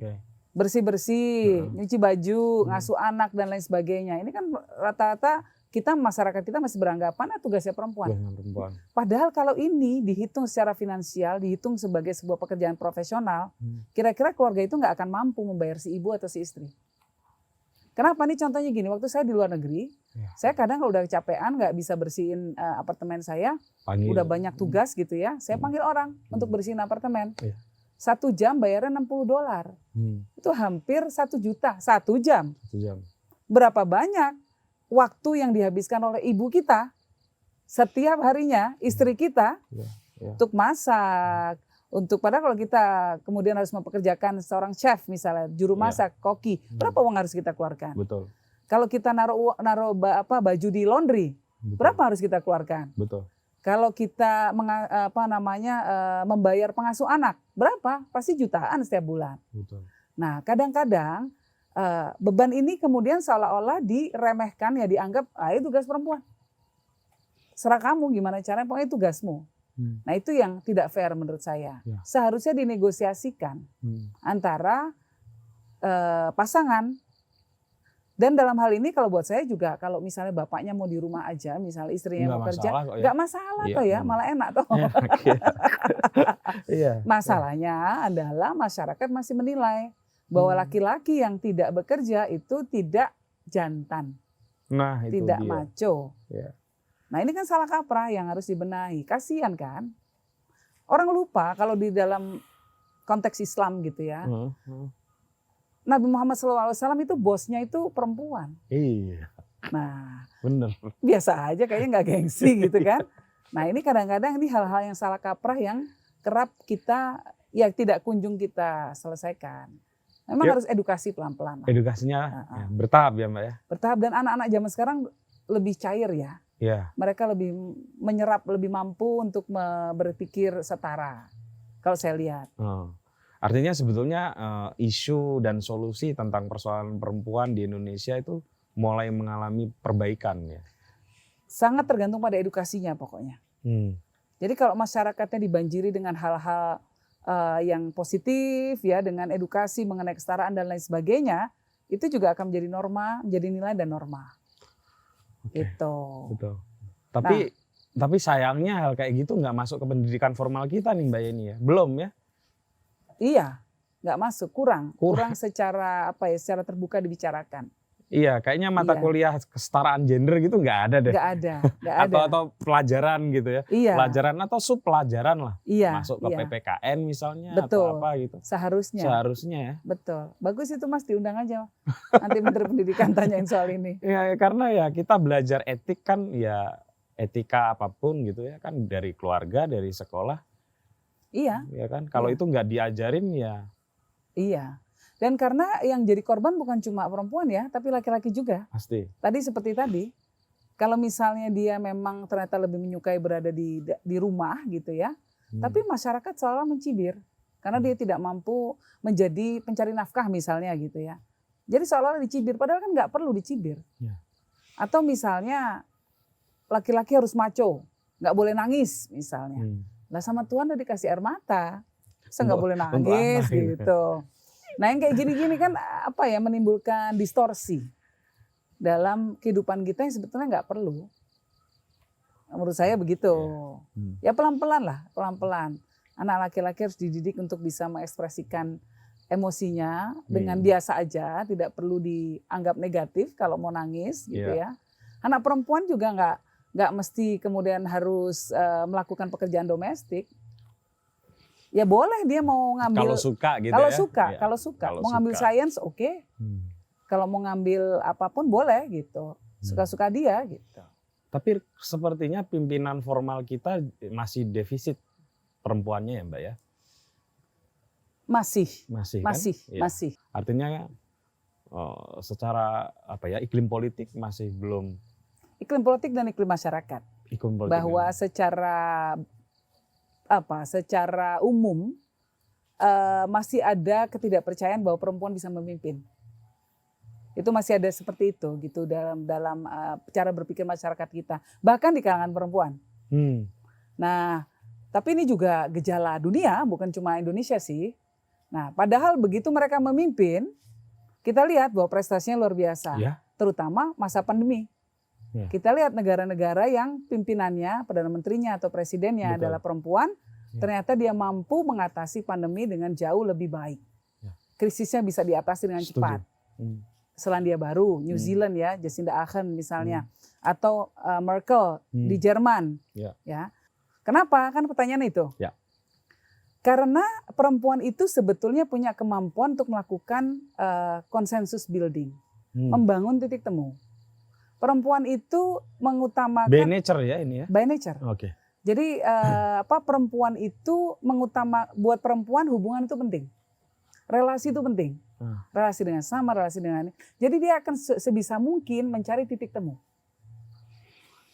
bersih-bersih, nyuci baju, ngasuh anak dan lain sebagainya. Ini kan rata-rata masyarakat kita masih beranggapan tugasnya perempuan. Padahal kalau ini dihitung secara finansial, dihitung sebagai sebuah pekerjaan profesional, kira-kira keluarga itu nggak akan mampu membayar si ibu atau si istri. Kenapa nih contohnya gini, waktu saya di luar negeri, saya kadang kalau udah kecapean nggak bisa bersihin apartemen saya, udah banyak tugas gitu ya, saya panggil orang untuk bersihin apartemen. 1 jam bayarnya $60. Itu hampir 1 juta, 1 jam. Berapa banyak waktu yang dihabiskan oleh ibu kita setiap harinya, istri kita untuk masak, padahal kalau kita kemudian harus mempekerjakan seorang chef misalnya, juru masak, koki, berapa uang harus kita keluarkan? Kalau kita naruh baju di laundry, berapa harus kita keluarkan? Kalau kita membayar pengasuh anak, berapa? Pasti jutaan setiap bulan. Nah, kadang-kadang beban ini kemudian seolah-olah diremehkan, ya dianggap itu tugas perempuan. Serah kamu gimana caranya, pokoknya tugasmu. Nah, itu yang tidak fair menurut saya. Seharusnya dinegosiasikan antara pasangan. Dan dalam hal ini kalau buat saya juga, kalau misalnya bapaknya mau di rumah aja, misalnya istrinya mau kerja, nggak masalah toh ya, malah enak toh. Masalahnya adalah masyarakat masih menilai bahwa laki-laki yang tidak bekerja itu tidak jantan, tidak macho. Nah, ini kan salah kaprah yang harus dibenahi. Kasihan kan? Orang lupa kalau di dalam konteks Islam gitu ya. Nabi Muhammad SAW itu bosnya itu perempuan. Nah, bener. Biasa aja kayaknya nggak gengsi gitu kan. Nah, ini kadang-kadang ini hal-hal yang salah kaprah yang kerap kita tidak kunjung kita selesaikan. Memang harus edukasi pelan-pelan. Edukasinya bertahap ya Mbak ya? Bertahap, dan anak-anak zaman sekarang lebih cair ya. Mereka lebih menyerap, lebih mampu untuk berpikir setara. Kalau saya lihat. Artinya sebetulnya isu dan solusi tentang persoalan perempuan di Indonesia itu mulai mengalami perbaikan ya? Sangat tergantung pada edukasinya pokoknya. Jadi kalau masyarakatnya dibanjiri dengan hal-hal yang positif ya, dengan edukasi mengenai kesetaraan dan lain sebagainya, itu juga akan menjadi norma, menjadi nilai dan norma. Itu. Betul. Tapi Tapi sayangnya hal kayak gitu nggak masuk ke pendidikan formal kita nih Mbak Yeni ya, belum ya? Iya, nggak masuk, kurang secara secara terbuka dibicarakan. Iya, kayaknya mata kuliah kesetaraan gender gitu nggak ada deh. Nggak ada. Atau pelajaran gitu ya. Iya. Pelajaran atau sub pelajaran lah. Iya. Masuk ke PPKN misalnya. Betul. Atau apa gitu. Seharusnya ya. Betul. Bagus itu Mas, diundang aja. Nanti Menteri Pendidikan tanyain soal ini. Ya, karena ya kita belajar etik kan ya etika apapun gitu ya kan dari keluarga, dari sekolah. Iya. Ya kan. Kalau itu nggak diajarin ya. Iya. Dan karena yang jadi korban bukan cuma perempuan ya, tapi laki-laki juga. Pasti. Seperti tadi, kalau misalnya dia memang ternyata lebih menyukai berada di rumah gitu ya, tapi masyarakat seolah mencibir karena dia tidak mampu menjadi pencari nafkah misalnya gitu ya. Jadi seolah dicibir, padahal kan nggak perlu dicibir. Ya. Atau misalnya laki-laki harus maco, nggak boleh nangis misalnya. Lah sama Tuhan udah dikasih air mata, saya nggak boleh nangis gitu. Nah yang kayak gini-gini kan menimbulkan distorsi dalam kehidupan kita yang sebetulnya nggak perlu. Menurut saya begitu. Ya pelan-pelan lah, pelan-pelan. Anak laki-laki harus dididik untuk bisa mengekspresikan emosinya dengan biasa aja, tidak perlu dianggap negatif kalau mau nangis gitu ya. Anak perempuan juga nggak mesti kemudian harus melakukan pekerjaan domestik. Ya boleh dia mau ngambil kalau suka gitu kalau suka mau ngambil sains oke. Kalau mau ngambil apapun boleh gitu. Suka-suka dia gitu. Tapi sepertinya pimpinan formal kita masih defisit perempuannya ya Mbak ya? Masih. Kan? Masih. Artinya secara iklim politik masih belum. Iklim politik dan iklim masyarakat. Bahwa secara umum masih ada ketidakpercayaan bahwa perempuan bisa memimpin. Itu masih ada seperti itu gitu dalam cara berpikir masyarakat kita, bahkan di kalangan perempuan. Nah, tapi ini juga gejala dunia, bukan cuma Indonesia sih. Nah, padahal begitu mereka memimpin, kita lihat bahwa prestasinya luar biasa, terutama masa pandemi. Kita lihat negara-negara yang pimpinannya, Perdana Menterinya atau Presidennya adalah perempuan, ternyata dia mampu mengatasi pandemi dengan jauh lebih baik. Krisisnya bisa diatasi dengan cepat. Selandia Baru, New Zealand ya, Jacinda Ardern misalnya, atau Merkel di Jerman. Ya. Kenapa? Kan pertanyaan itu. Karena perempuan itu sebetulnya punya kemampuan untuk melakukan konsensus building, membangun titik temu. Perempuan itu mengutamakan by nature ya ini ya. By nature. Oke. Jadi perempuan itu buat perempuan hubungan itu penting. Relasi itu penting. Relasi dengan sama, relasi dengan ini. Jadi dia akan sebisa mungkin mencari titik temu.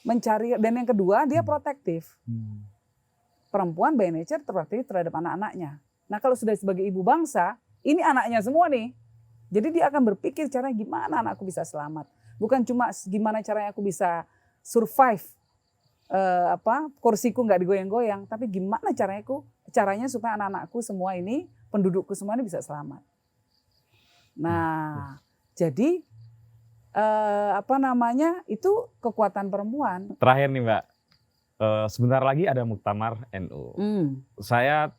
Dan yang kedua dia protektif. Perempuan by nature protektif terhadap anak-anaknya. Nah, kalau sudah sebagai ibu bangsa, ini anaknya semua nih. Jadi dia akan berpikir caranya gimana anakku bisa selamat. Bukan cuma gimana caranya aku bisa survive, kursiku nggak digoyang-goyang, tapi gimana caranya supaya anak-anakku semua ini, pendudukku semua ini bisa selamat. Nah, jadi itu kekuatan perempuan. Terakhir nih Mbak, sebentar lagi ada Muktamar NU. Saya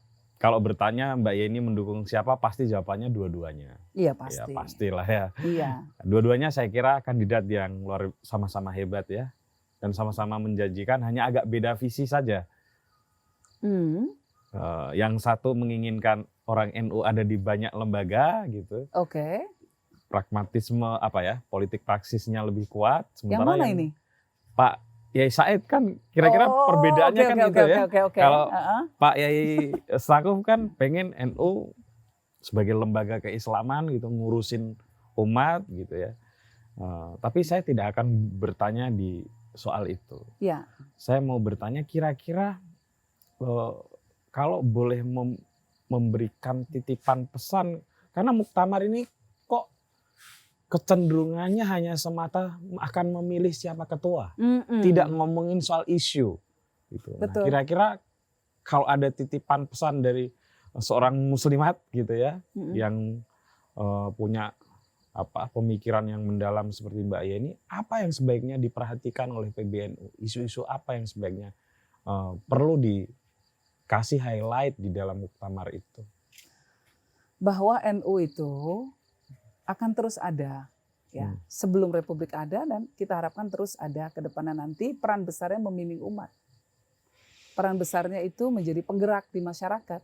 kalau bertanya Mbak Yeni mendukung siapa, pasti jawabannya dua-duanya. Iya pasti. Ya pastilah ya. Iya. Dua-duanya saya kira kandidat yang sama-sama hebat ya. Dan sama-sama menjanjikan, hanya agak beda visi saja. Yang satu menginginkan orang NU ada di banyak lembaga gitu. Oke. Pragmatisme politik praksisnya lebih kuat. Yang mana ini? Pak Yai Said kan kira-kira perbedaannya kan gitu ya. Kalau Pak Yai Stakuf kan pengen NU sebagai lembaga keislaman gitu, ngurusin umat gitu ya. Tapi saya tidak akan bertanya di soal itu. Ya. Saya mau bertanya kira-kira kalau boleh memberikan titipan pesan, karena Muktamar ini kok kecenderungannya hanya semata akan memilih siapa ketua, tidak ngomongin soal isu. Gitu. Nah, kira-kira kalau ada titipan pesan dari seorang muslimat gitu ya, yang punya pemikiran yang mendalam seperti Mbak Yeni, apa yang sebaiknya diperhatikan oleh PBNU? Isu-isu apa yang sebaiknya perlu dikasih highlight di dalam muktamar itu? Bahwa NU itu akan terus ada, ya, sebelum Republik ada, dan kita harapkan terus ada ke depannya nanti. Peran besarnya membimbing umat. Peran besarnya itu menjadi penggerak di masyarakat.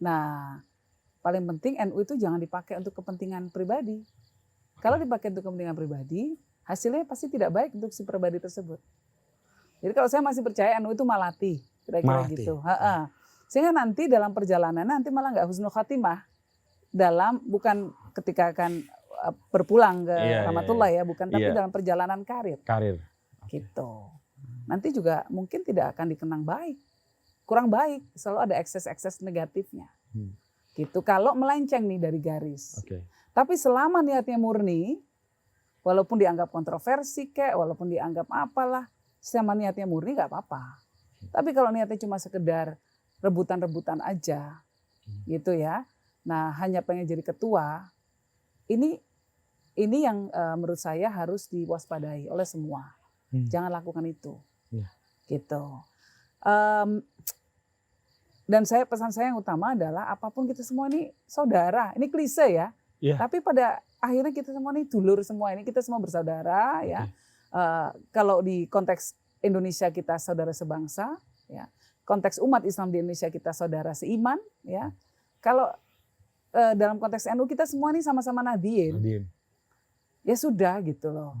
Nah, paling penting NU itu jangan dipakai untuk kepentingan pribadi. Kalau dipakai untuk kepentingan pribadi, hasilnya pasti tidak baik untuk si pribadi tersebut. Jadi kalau saya masih percaya NU itu malati, kira-kira gitu. Sehingga nanti dalam perjalanan nanti malah nggak husnul khatimah dalam, bukan ketika akan berpulang ke rahmatullah ya, bukan, tapi dalam perjalanan karir. Gitu. Nanti juga mungkin tidak akan dikenang baik, kurang baik, selalu ada ekses-ekses negatifnya. Gitu, kalau melenceng nih dari garis. Tapi selama niatnya murni, walaupun dianggap kontroversi walaupun dianggap apalah, selama niatnya murni nggak apa-apa. Tapi kalau niatnya cuma sekedar rebutan-rebutan aja, gitu ya. Nah, hanya pengen jadi ketua, ini yang menurut saya harus diwaspadai oleh semua. Jangan lakukan itu. Gitu. Dan pesan saya yang utama adalah apapun kita semua ini saudara. Ini klise ya. Tapi pada akhirnya kita semua ini dulur semua, ini kita semua bersaudara ya. Kalau di konteks Indonesia kita saudara sebangsa ya. Konteks umat Islam di Indonesia kita saudara seiman ya. Kalau dalam konteks NU kita semua ini sama-sama Nahdien. Ya sudah gitu loh.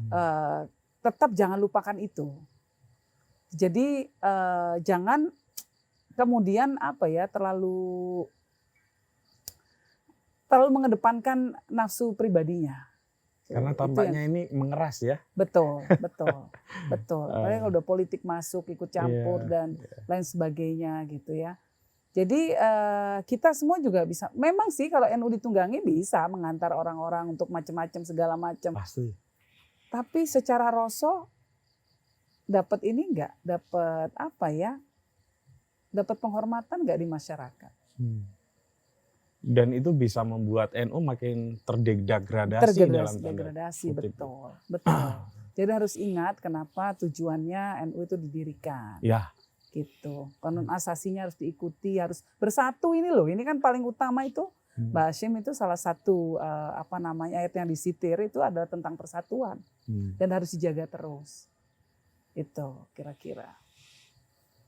Tetap jangan lupakan itu. Jadi jangan kemudian terlalu mengedepankan nafsu pribadinya. Karena tampaknya ini mengeras ya. Betul. Apalagi kalau udah politik masuk, ikut campur dan lain sebagainya gitu ya. Jadi kita semua juga bisa. Memang sih kalau NU ditunggangi bisa mengantar orang-orang untuk macam-macam segala macam. Pasti. Tapi secara rasa dapat ini enggak? Dapat dapat penghormatan enggak di masyarakat? Dan itu bisa membuat NU makin terdegradasi dalam degradasi, betul. Jadi harus ingat kenapa tujuannya NU itu didirikan. Gitu. Konon asasinya harus diikuti, harus bersatu ini loh. Ini kan paling utama itu. Mbak Hashim itu salah satu ayat yang disitir itu adalah tentang persatuan. Dan harus dijaga terus. Itu kira-kira.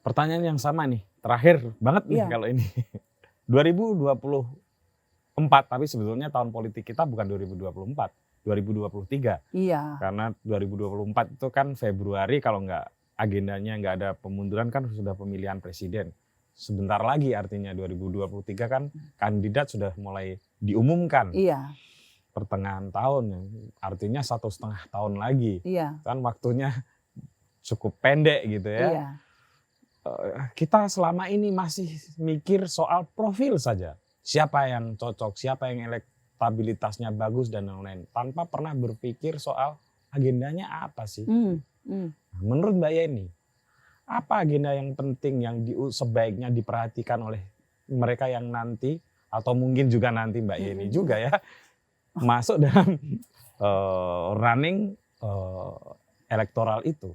Pertanyaan yang sama nih, terakhir banget nih kalau ini. 2024, tapi sebetulnya tahun politik kita bukan 2024, 2023. Karena 2024 itu kan Februari, kalau agendanya nggak ada pemunduran kan sudah pemilihan presiden. Sebentar lagi artinya 2023 kan kandidat sudah mulai diumumkan. Pertengahan tahun, artinya 1,5 tahun lagi. Kan waktunya cukup pendek gitu ya. Kita selama ini masih mikir soal profil saja. Siapa yang cocok, siapa yang elektabilitasnya bagus dan lain-lain. Tanpa pernah berpikir soal agendanya apa sih. Menurut Mbak Yeni, apa agenda yang penting yang sebaiknya diperhatikan oleh mereka yang nanti, atau mungkin juga nanti Mbak Yeni juga ya, masuk dalam running elektoral itu.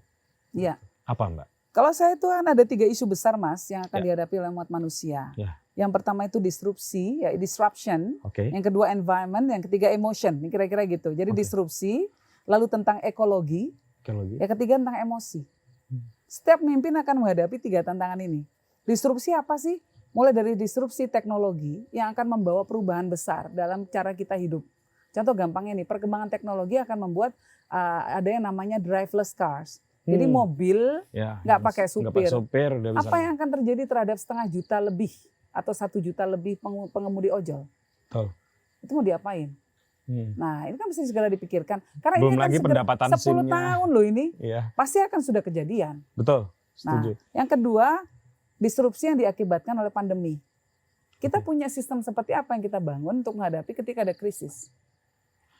Apa Mbak? Kalau saya itu kan ada 3 isu besar Mas yang akan dihadapi oleh umat manusia. Yang pertama itu disrupsi, disruption. Yang kedua environment, yang ketiga emotion. Ini kira-kira gitu. Jadi disrupsi, lalu tentang ekologi. Yang ketiga tentang emosi. Setiap pemimpin akan menghadapi 3 tantangan ini. Disrupsi apa sih? Mulai dari disrupsi teknologi yang akan membawa perubahan besar dalam cara kita hidup. Contoh gampangnya nih, perkembangan teknologi akan membuat ada yang namanya driverless cars. Jadi mobil nggak pakai supir. Apa yang akan terjadi terhadap 500 juta lebih atau 1 juta lebih pengemudi ojol? Itu mau diapain? Nah ini kan mesti segera dipikirkan. Karena belum ini kan lagi pendapatan 10 tahun loh ini. Pasti akan sudah kejadian. Betul, setuju. Nah, yang kedua, disrupsi yang diakibatkan oleh pandemi. Kita punya sistem seperti apa yang kita bangun untuk menghadapi ketika ada krisis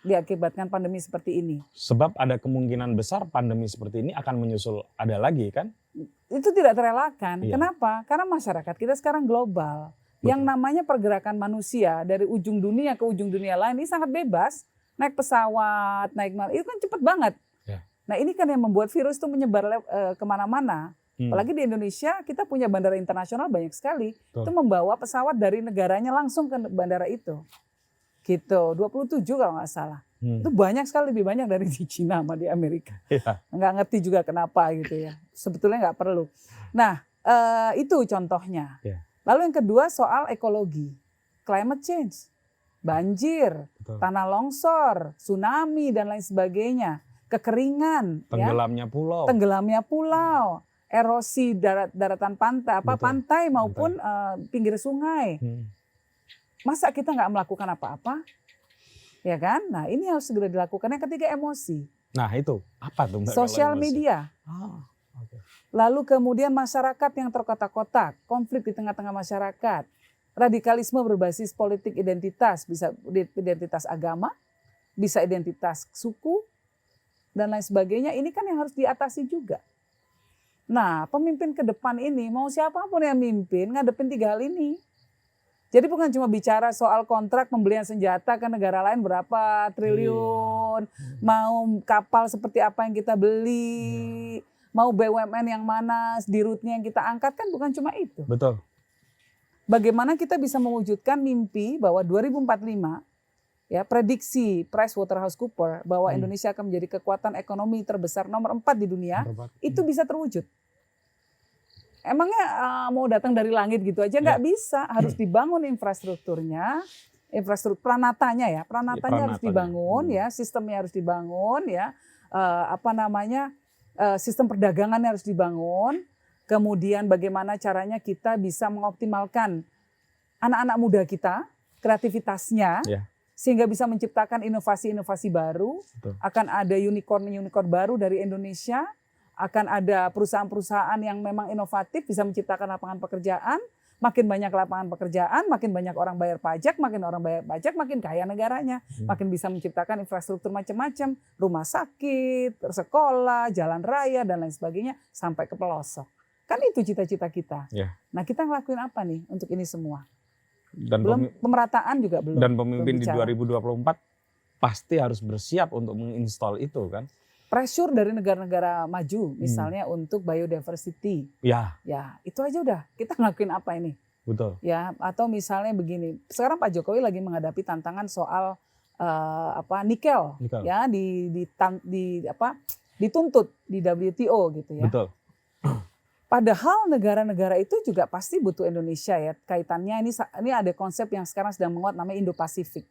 diakibatkan pandemi seperti ini. Sebab ada kemungkinan besar pandemi seperti ini akan menyusul ada lagi kan? Itu tidak terelakkan. Kenapa? Karena masyarakat kita sekarang global. Yang namanya pergerakan manusia dari ujung dunia ke ujung dunia lain ini sangat bebas. naik pesawat, itu kan cepet banget. Ya. Nah ini kan yang membuat virus itu menyebar kemana-mana. Apalagi di Indonesia kita punya bandara internasional banyak sekali. Itu membawa pesawat dari negaranya langsung ke bandara itu. Gitu, 27 kalau nggak salah. Itu banyak sekali, lebih banyak dari di Cina sama di Amerika. Ya. Nggak ngerti juga kenapa gitu ya. Sebetulnya nggak perlu. Nah itu contohnya. Ya. Lalu yang kedua soal ekologi. Climate change. Banjir, tanah longsor, tsunami dan lain sebagainya. Kekeringan. Tenggelamnya pulau. Erosi daratan pantai, pantai maupun pinggir sungai. Masa kita nggak melakukan apa-apa? Ya kan? Nah ini harus segera dilakukan. Yang ketiga emosi. Nah itu, apa tuh Mbak? Sosial media. Okay. Lalu kemudian masyarakat yang terkotak-kotak, konflik di tengah-tengah masyarakat. Radikalisme berbasis politik identitas, bisa identitas agama, bisa identitas suku, dan lain sebagainya. Ini kan yang harus diatasi juga. Nah, pemimpin ke depan ini, mau siapapun yang mimpin, ngadepin 3 hal ini. Jadi bukan cuma bicara soal kontrak pembelian senjata ke negara lain berapa triliun, mau kapal seperti apa yang kita beli, mau BUMN yang mana, di route-nya yang kita angkat, kan bukan cuma itu. Betul. Bagaimana kita bisa mewujudkan mimpi bahwa 2045, ya prediksi PricewaterhouseCoopers bahwa Indonesia akan menjadi kekuatan ekonomi terbesar nomor 4 di dunia, itu bisa terwujud. Emangnya mau datang dari langit gitu aja nggak bisa, harus dibangun infrastrukturnya, infrastruktur pranatanya harus dibangun ya, sistemnya harus dibangun ya, sistem perdagangannya harus dibangun, kemudian bagaimana caranya kita bisa mengoptimalkan anak-anak muda kita, kreativitasnya, sehingga bisa menciptakan inovasi-inovasi baru. Betul. Akan ada unicorn baru dari Indonesia, akan ada perusahaan-perusahaan yang memang inovatif bisa menciptakan lapangan pekerjaan. Makin banyak lapangan pekerjaan, makin banyak orang bayar pajak, makin orang bayar pajak, makin kaya negaranya. Makin bisa menciptakan infrastruktur macam-macam, rumah sakit, sekolah, jalan raya, dan lain sebagainya, sampai ke pelosok. Kan itu cita-cita kita. Nah kita ngelakuin apa nih untuk ini semua? Dan belum pemerataan juga belum. Dan pemimpin di 2024 pasti harus bersiap untuk menginstall itu kan. Pressure dari negara-negara maju misalnya untuk biodiversity. Ya, itu aja udah. Kita ngelakuin apa ini? Betul. Ya, atau misalnya begini. Sekarang Pak Jokowi lagi menghadapi tantangan soal nikel. Ya, dituntut di WTO gitu ya. Betul. Padahal negara-negara itu juga pasti butuh Indonesia ya. Kaitannya ini ada konsep yang sekarang sedang menguat namanya Indo-Pasifik.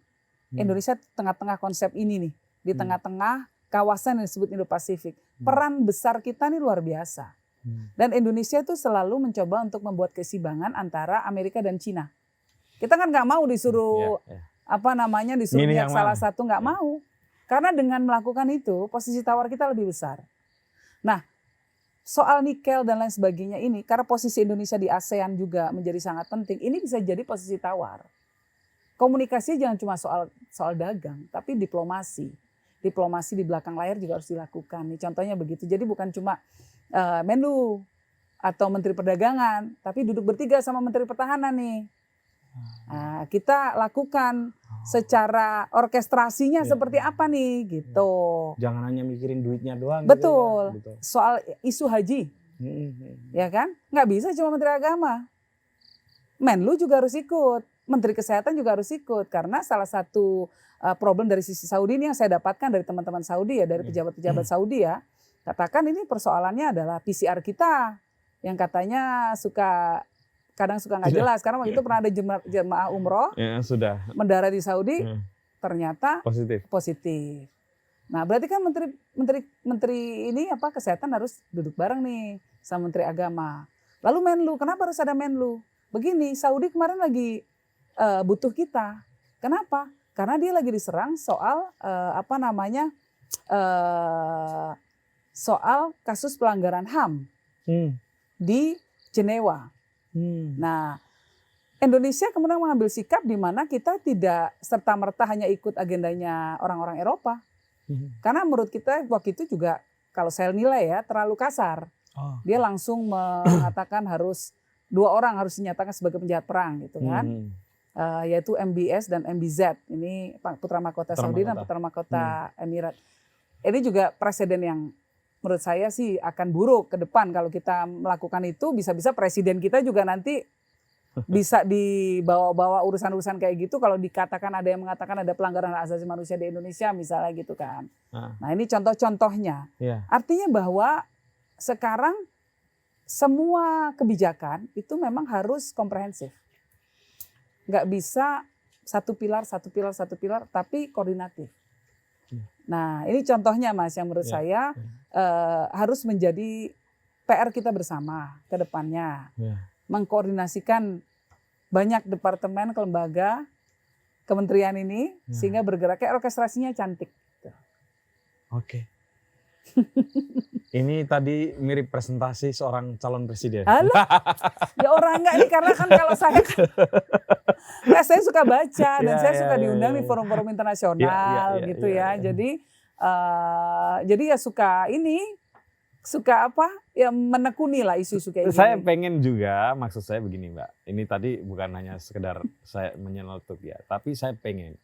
Indonesia tengah-tengah konsep ini nih, di tengah-tengah kawasan yang disebut Indo-Pasifik. Peran besar kita nih luar biasa. Dan Indonesia itu selalu mencoba untuk membuat keseimbangan antara Amerika dan Cina. Kita kan nggak mau disuruh disuruh lihat salah satu, nggak mau. Karena dengan melakukan itu posisi tawar kita lebih besar. Nah, soal nikel dan lain sebagainya ini, karena posisi Indonesia di ASEAN juga menjadi sangat penting, ini bisa jadi posisi tawar. Komunikasi jangan cuma soal dagang, tapi diplomasi. Diplomasi di belakang layar juga harus dilakukan. Nih, contohnya begitu. Jadi bukan cuma Menlu atau Menteri Perdagangan, tapi duduk bertiga sama Menteri Pertahanan nih. Nah, kita lakukan secara orkestrasinya seperti apa nih gitu. Jangan hanya mikirin duitnya doang. Betul. Gitu ya. Soal isu haji, ya kan? Nggak bisa cuma Menteri Agama. Menlu juga harus ikut. Menteri Kesehatan juga harus ikut. Karena salah satu problem dari sisi Saudi ini yang saya dapatkan dari teman-teman Saudi ya, dari pejabat-pejabat Saudi ya. Katakan ini persoalannya adalah PCR kita. Yang katanya kadang suka nggak jelas. Karena waktu itu pernah ada jemaah umroh mendarat di Saudi, ternyata positif. Nah berarti kan menteri ini kesehatan harus duduk bareng nih sama Menteri Agama. Lalu Menlu, kenapa harus ada Menlu? Begini, Saudi kemarin lagi butuh kita. Kenapa? Karena dia lagi diserang soal soal kasus pelanggaran HAM di Jenewa. Nah, Indonesia kemudian mengambil sikap di mana kita tidak serta-merta hanya ikut agendanya orang-orang Eropa. Karena menurut kita waktu itu juga kalau saya nilai ya terlalu kasar. Dia langsung mengatakan 2 orang harus dinyatakan sebagai penjahat perang gitu kan. yaitu MBS dan MBZ. Ini Putra Mahkota Saudi dan Putra Mahkota Emirat. Ini juga presiden yang menurut saya sih akan buruk ke depan kalau kita melakukan itu. Bisa-bisa presiden kita juga nanti bisa dibawa-bawa urusan-urusan kayak gitu kalau dikatakan ada yang mengatakan ada pelanggaran hak asasi manusia di Indonesia misalnya gitu kan. Nah ini contoh-contohnya. Artinya bahwa sekarang semua kebijakan itu memang harus komprehensif. Nggak bisa satu pilar, tapi koordinatif. Nah ini contohnya Mas yang menurut saya harus menjadi PR kita bersama ke depannya. Mengkoordinasikan banyak departemen, lembaga, kementerian ini sehingga bergerak kayak orkestrasinya cantik. Oke. Ini tadi mirip presentasi seorang calon presiden. Alah, ya orang enggak ini karena kan kalau saya suka baca dan saya suka diundang di forum-forum internasional gitu ya. Jadi ya suka ya menekuni lah isu-isu kayak gini. Saya pengen juga, maksud saya begini Mbak, ini tadi bukan hanya sekedar saya menyeletuk ya, tapi saya pengen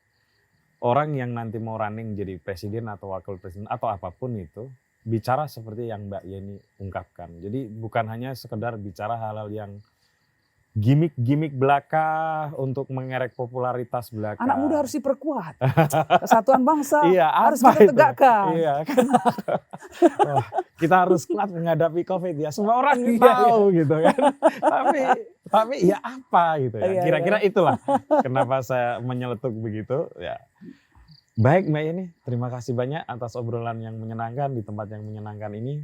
orang yang nanti mau running jadi presiden atau wakil presiden atau apapun itu, bicara seperti yang Mbak Yeni ungkapkan. Jadi bukan hanya sekedar bicara hal-hal yang gimmick belaka untuk mengerek popularitas belaka. Anak muda harus diperkuat. Kesatuan bangsa harus kita tegakkan. Iya, kan? Kita harus kuat menghadapi COVID ya. Semua orang tahu gitu kan. Tapi ya apa gitu ya. Kira-kira itulah kenapa saya menyeletuk begitu ya. Baik Mbak Yeni, terima kasih banyak atas obrolan yang menyenangkan di tempat yang menyenangkan ini.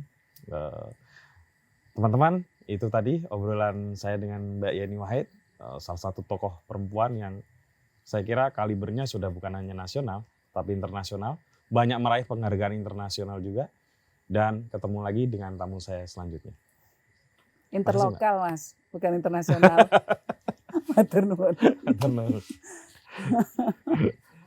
Teman-teman, itu tadi obrolan saya dengan Mbak Yeni Wahid, salah satu tokoh perempuan yang saya kira kalibernya sudah bukan hanya nasional, tapi internasional. Banyak meraih penghargaan internasional juga. Dan ketemu lagi dengan tamu saya selanjutnya. Interlokal Mas, bukan internasional. Matur nuwun.